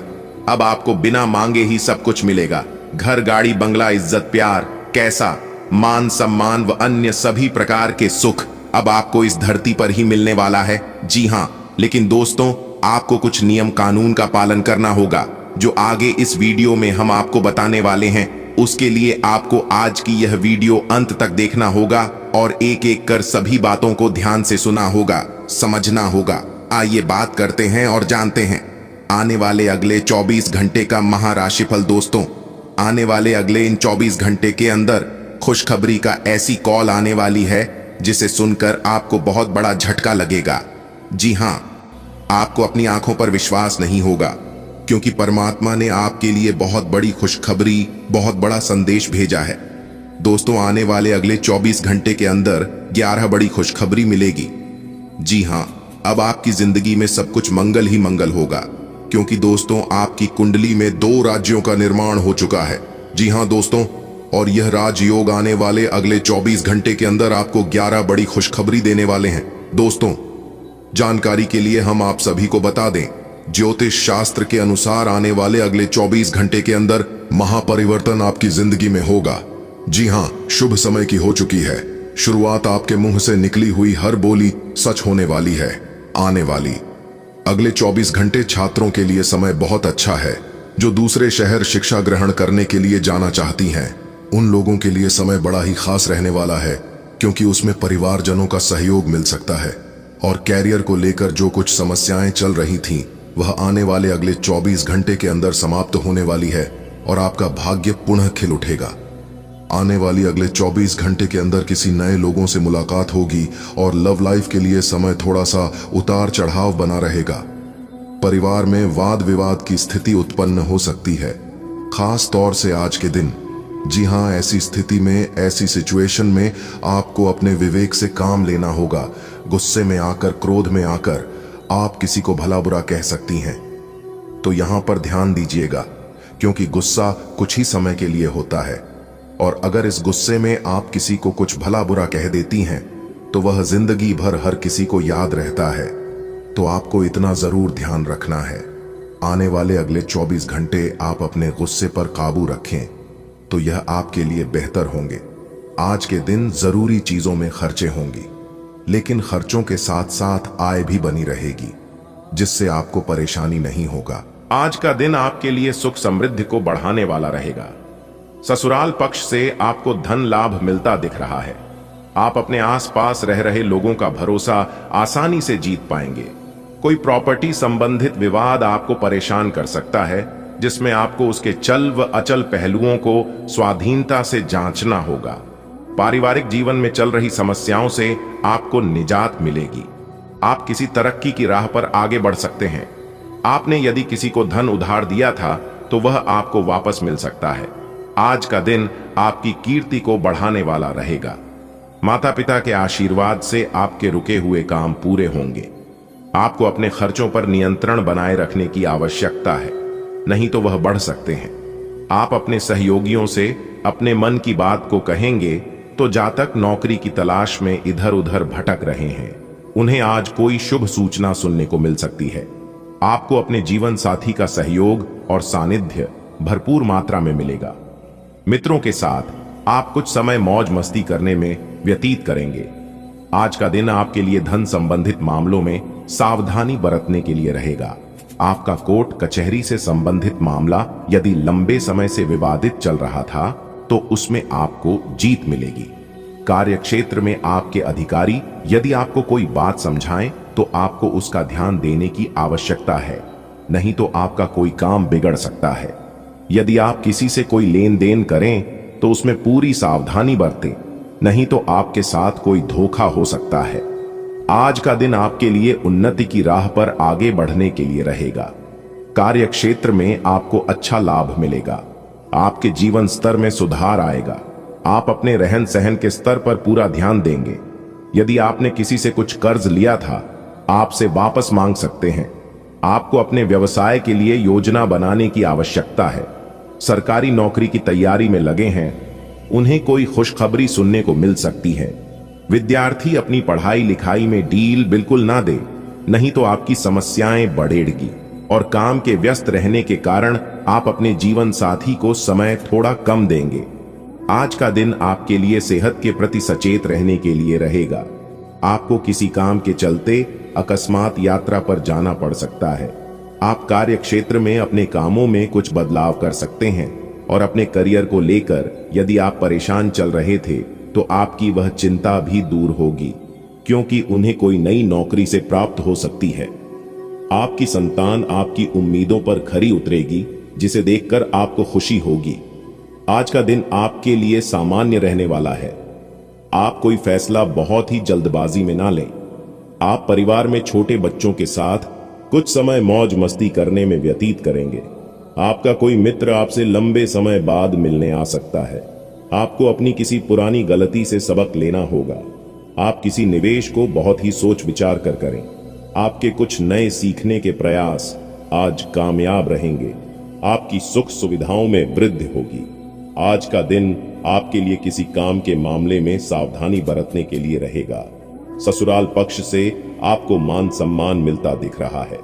[SPEAKER 1] अब आपको बिना मांगे ही सब कुछ मिलेगा, घर, गाड़ी, बंगला, इज्जत, प्यार, कैसा मान सम्मान व अन्य सभी प्रकार के सुख अब आपको इस धरती पर ही मिलने वाला है। जी हां, लेकिन दोस्तों, आपको कुछ नियम कानून का पालन करना होगा, जो आगे इस वीडियो में हम आपको बताने वाले हैं। उसके लिए आपको आज की यह वीडियो अंत तक देखना होगा और एक एक कर सभी बातों को ध्यान से सुना होगा, समझना होगा। आइए बात करते हैं और जानते हैं आने वाले अगले 24 घंटे का महाराशिफल। दोस्तों, आने वाले अगले इन 24 घंटे के अंदर खुशखबरी का ऐसी कॉल आने वाली है जिसे सुनकर आपको बहुत बड़ा झटका लगेगा। जी हां, आपको अपनी आंखों पर विश्वास नहीं होगा, क्योंकि परमात्मा ने आपके लिए बहुत बड़ी खुशखबरी, बहुत बड़ा संदेश भेजा है। दोस्तों, आने वाले अगले 24 घंटे के अंदर 11 बड़ी खुशखबरी मिलेगी। जी हां, अब आपकी जिंदगी में सब कुछ मंगल ही मंगल होगा, क्योंकि दोस्तों, आपकी कुंडली में 2 राज्यों का निर्माण हो चुका है। जी हां दोस्तों, और यह राजयोग आने वाले अगले 24 घंटे के अंदर आपको 11 बड़ी खुशखबरी देने वाले हैं। दोस्तों, जानकारी के लिए हम आप सभी को बता दें, ज्योतिष शास्त्र के अनुसार आने वाले अगले 24 घंटे के अंदर महापरिवर्तन आपकी जिंदगी में होगा। जी हां, शुभ समय की हो चुकी है। शुरुआत आपके मुंह से निकली हुई हर बोली सच होने वाली है। आने वाली अगले 24 घंटे छात्रों के लिए समय बहुत अच्छा है, जो दूसरे शहर शिक्षा ग्रहण करने के लिए जाना चाहती हैं। उन लोगों के लिए समय बड़ा ही खास रहने वाला है, क्योंकि उसमें परिवारजनों का सहयोग मिल सकता है, और कैरियर को लेकर जो कुछ समस्याएं चल रही थीं, वह आने वाले अगले 24 घंटे के अंदर समाप्त होने वाली है, और आपका भाग्य पुनः खिल उठेगा। आने वाली अगले 24 घंटे के अंदर किसी नए लोगों से मुलाकात होगी, और लव लाइफ के लिए समय थोड़ा सा उतार चढ़ाव बना रहेगा। परिवार में वाद विवाद की स्थिति उत्पन्न हो सकती है, खास तौर से आज के दिन। जी हां, ऐसी स्थिति में, ऐसी सिचुएशन में आपको अपने विवेक से काम लेना होगा। गुस्से में आकर, क्रोध में आकर आप किसी को भला बुरा कह सकती हैं, तो यहां पर ध्यान दीजिएगा, क्योंकि गुस्सा कुछ ही समय के लिए होता है, और अगर इस गुस्से में आप किसी को कुछ भला बुरा कह देती हैं तो वह जिंदगी भर हर किसी को याद रहता है। तो आपको इतना जरूर ध्यान रखना है, आने वाले अगले 24 घंटे आप अपने गुस्से पर काबू रखें, तो यह आपके लिए बेहतर होंगे। आज के दिन जरूरी चीजों में खर्चे होंगी, लेकिन खर्चों के साथ साथ आय भी बनी रहेगी, जिससे आपको परेशानी नहीं होगा। आज का दिन आपके लिए सुख समृद्धि को बढ़ाने वाला रहेगा। ससुराल पक्ष से आपको धन लाभ मिलता दिख रहा है। आप अपने आसपास रह रहे लोगों का भरोसा आसानी से जीत पाएंगे। कोई प्रॉपर्टी संबंधित विवाद आपको परेशान कर सकता है, जिसमें आपको उसके चल व अचल पहलुओं को स्वाधीनता से जांचना होगा। पारिवारिक जीवन में चल रही समस्याओं से आपको निजात मिलेगी। आप किसी तरक्की की राह पर आगे बढ़ सकते हैं। आपने यदि किसी को धन उधार दिया था तो वह आपको वापस मिल सकता है। आज का दिन आपकी कीर्ति को बढ़ाने वाला रहेगा। माता पिता के आशीर्वाद से आपके रुके हुए काम पूरे होंगे। आपको अपने खर्चों पर नियंत्रण बनाए रखने की आवश्यकता है, नहीं तो वह बढ़ सकते हैं। आप अपने सहयोगियों से अपने मन की बात को कहेंगे तो जातक नौकरी की तलाश में इधर उधर भटक रहे हैं, उन्हें आज कोई शुभ सूचना सुनने को मिल सकती है। आपको अपने जीवन साथी का सहयोग और सानिध्य भरपूर मात्रा में मिलेगा। मित्रों के साथ आप कुछ समय मौज मस्ती करने में व्यतीत करेंगे। आज का दिन आपके लिए धन संबंधित मामलों में सावधानी बरतने के लिए रहेगा। आपका कोर्ट कचहरी से संबंधित मामला यदि लंबे समय से विवादित चल रहा था तो उसमें आपको जीत मिलेगी। कार्य क्षेत्र में आपके अधिकारी यदि आपको कोई बात समझाएं तो आपको उसका ध्यान देने की आवश्यकता है, नहीं तो आपका कोई काम बिगड़ सकता है। यदि आप किसी से कोई लेन देन करें तो उसमें पूरी सावधानी बरतें, नहीं तो आपके साथ कोई धोखा हो सकता है। आज का दिन आपके लिए उन्नति की राह पर आगे बढ़ने के लिए रहेगा। कार्य क्षेत्र में आपको अच्छा लाभ मिलेगा। आपके जीवन स्तर में सुधार आएगा। आप अपने रहन सहन के स्तर पर पूरा ध्यान देंगे। यदि आपने किसी से कुछ कर्ज लिया था, आपसे वापस मांग सकते हैं। आपको अपने व्यवसाय के लिए योजना बनाने की आवश्यकता है। सरकारी नौकरी की तैयारी में लगे हैं, उन्हें कोई खुशखबरी सुनने को मिल सकती है। विद्यार्थी अपनी पढ़ाई लिखाई में ढील बिल्कुल ना दे, नहीं तो आपकी समस्याएं बढ़ेगी और काम के व्यस्त रहने के कारण आप अपने जीवन साथी को समय थोड़ा कम देंगे। आज का दिन आपके लिए सेहत के प्रति सचेत रहने के लिए रहेगा। आपको किसी काम के चलते अकस्मात यात्रा पर जाना पड़ सकता है। आप कार्य क्षेत्र में अपने कामों में कुछ बदलाव कर सकते हैं और अपने करियर को लेकर यदि आप परेशान चल रहे थे तो आपकी वह चिंता भी दूर होगी, क्योंकि उन्हें कोई नई नौकरी से प्राप्त हो सकती है। आपकी संतान आपकी उम्मीदों पर खरी उतरेगी, जिसे देखकर आपको खुशी होगी। आज का दिन आपके लिए सामान्य रहने वाला है। आप कोई फैसला बहुत ही जल्दबाजी में ना लें। आप परिवार में छोटे बच्चों के साथ कुछ समय मौज मस्ती करने में व्यतीत करेंगे। आपका कोई मित्र आपसे लंबे समय बाद मिलने आ सकता है। आपको अपनी किसी पुरानी गलती से सबक लेना होगा। आप किसी निवेश को बहुत ही सोच विचार कर करें। आपके कुछ नए सीखने के प्रयास आज कामयाब रहेंगे। आपकी सुख सुविधाओं में वृद्धि होगी। आज का दिन आपके लिए किसी काम के मामले में सावधानी बरतने के लिए रहेगा। ससुराल पक्ष से आपको मान सम्मान मिलता दिख रहा है।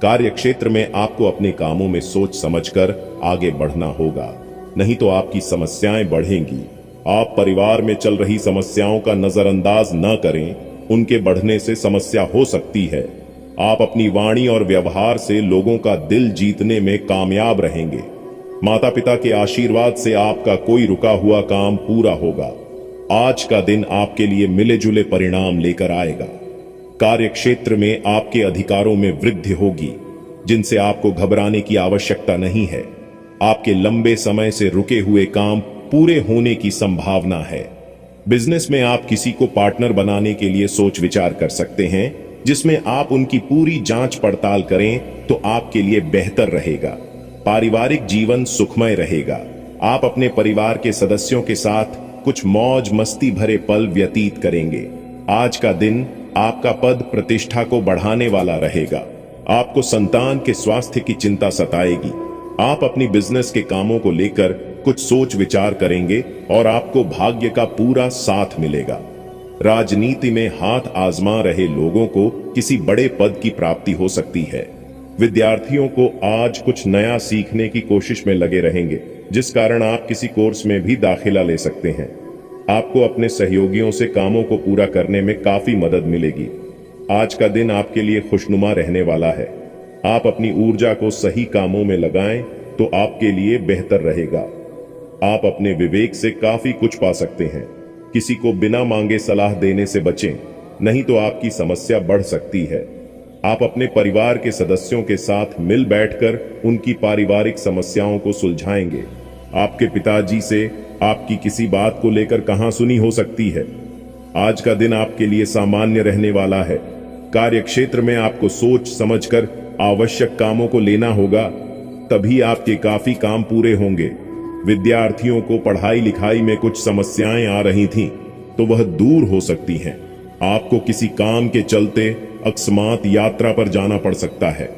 [SPEAKER 1] कार्य क्षेत्र में आपको अपने कामों में सोच समझकर आगे बढ़ना होगा, नहीं तो आपकी समस्याएं बढ़ेंगी। आप परिवार में चल रही समस्याओं का नजरअंदाज न करें, उनके बढ़ने से समस्या हो सकती है। आप अपनी वाणी और व्यवहार से लोगों का दिल जीतने में कामयाब रहेंगे। माता पिता के आशीर्वाद से आपका कोई रुका हुआ काम पूरा होगा। आज का दिन आपके लिए मिले जुले परिणाम लेकर आएगा। कार्य क्षेत्र में आपके अधिकारों में वृद्धि होगी, जिनसे आपको घबराने की आवश्यकता नहीं है। आपके लंबे समय से रुके हुए काम पूरे होने की संभावना है। बिजनेस में आप किसी को पार्टनर बनाने के लिए सोच विचार कर सकते हैं, जिसमें आप उनकी पूरी जांच पड़ताल करें तो आपके लिए बेहतर रहेगा। पारिवारिक जीवन सुखमय रहेगा। आप अपने परिवार के सदस्यों के साथ कुछ मौज मस्ती भरे पल व्यतीत करेंगे। आज का दिन आपका पद प्रतिष्ठा को बढ़ाने वाला रहेगा। आपको संतान के स्वास्थ्य की चिंता सताएगी। आप अपनी बिजनेस के कामों को लेकर कुछ सोच विचार करेंगे और आपको भाग्य का पूरा साथ मिलेगा। राजनीति में हाथ आजमा रहे लोगों को किसी बड़े पद की प्राप्ति हो सकती है। विद्यार्थियों को आज कुछ नया सीखने की कोशिश में लगे रहेंगे, जिस कारण आप किसी कोर्स में भी दाखिला ले सकते हैं। आपको अपने सहयोगियों से कामों को पूरा करने में काफी मदद मिलेगी। आज का दिन आपके लिए खुशनुमा रहने वाला है। आप अपनी ऊर्जा को सही कामों में लगाएं तो आपके लिए बेहतर रहेगा। आप अपने विवेक से काफी कुछ पा सकते हैं। किसी को बिना मांगे सलाह देने से बचें, नहीं तो आपकी समस्या बढ़ सकती है। आप अपने परिवार के सदस्यों के साथ मिल बैठकर उनकी पारिवारिक समस्याओं को सुलझाएंगे। आपके पिताजी से आपकी किसी बात को लेकर कहां सुनी हो सकती है। आज का दिन आपके लिए सामान्य रहने वाला है। कार्यक्षेत्र में आपको सोच समझकर आवश्यक कामों को लेना होगा, तभी आपके काफी काम पूरे होंगे। विद्यार्थियों को पढ़ाई लिखाई में कुछ समस्याएं आ रही थीं, तो वह दूर हो सकती हैं। आपको किसी काम के चलते अकस्मात यात्रा पर जाना पड़ सकता है।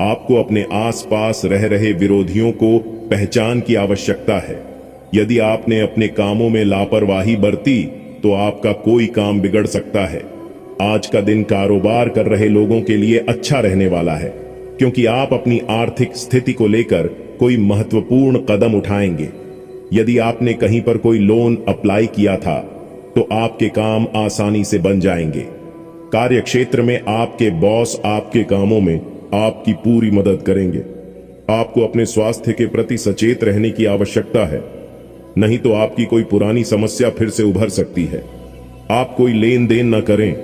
[SPEAKER 1] आपको अपने आसपास रह रहे विरोधियों को पहचान की आवश्यकता है। यदि आपने अपने कामों में लापरवाही बरती तो आपका कोई काम बिगड़ सकता है। आज का दिन कारोबार कर रहे लोगों के लिए अच्छा रहने वाला है, क्योंकि आप अपनी आर्थिक स्थिति को लेकर कोई महत्वपूर्ण कदम उठाएंगे। यदि आपने कहीं पर कोई लोन अप्लाई किया था तो आपके काम आसानी से बन जाएंगे। कार्यक्षेत्र में आपके बॉस आपके कामों में आपकी पूरी मदद करेंगे। आपको अपने स्वास्थ्य के प्रति सचेत रहने की आवश्यकता है, नहीं तो आपकी कोई पुरानी समस्या फिर से उभर सकती है। आप कोई लेन देन न करें,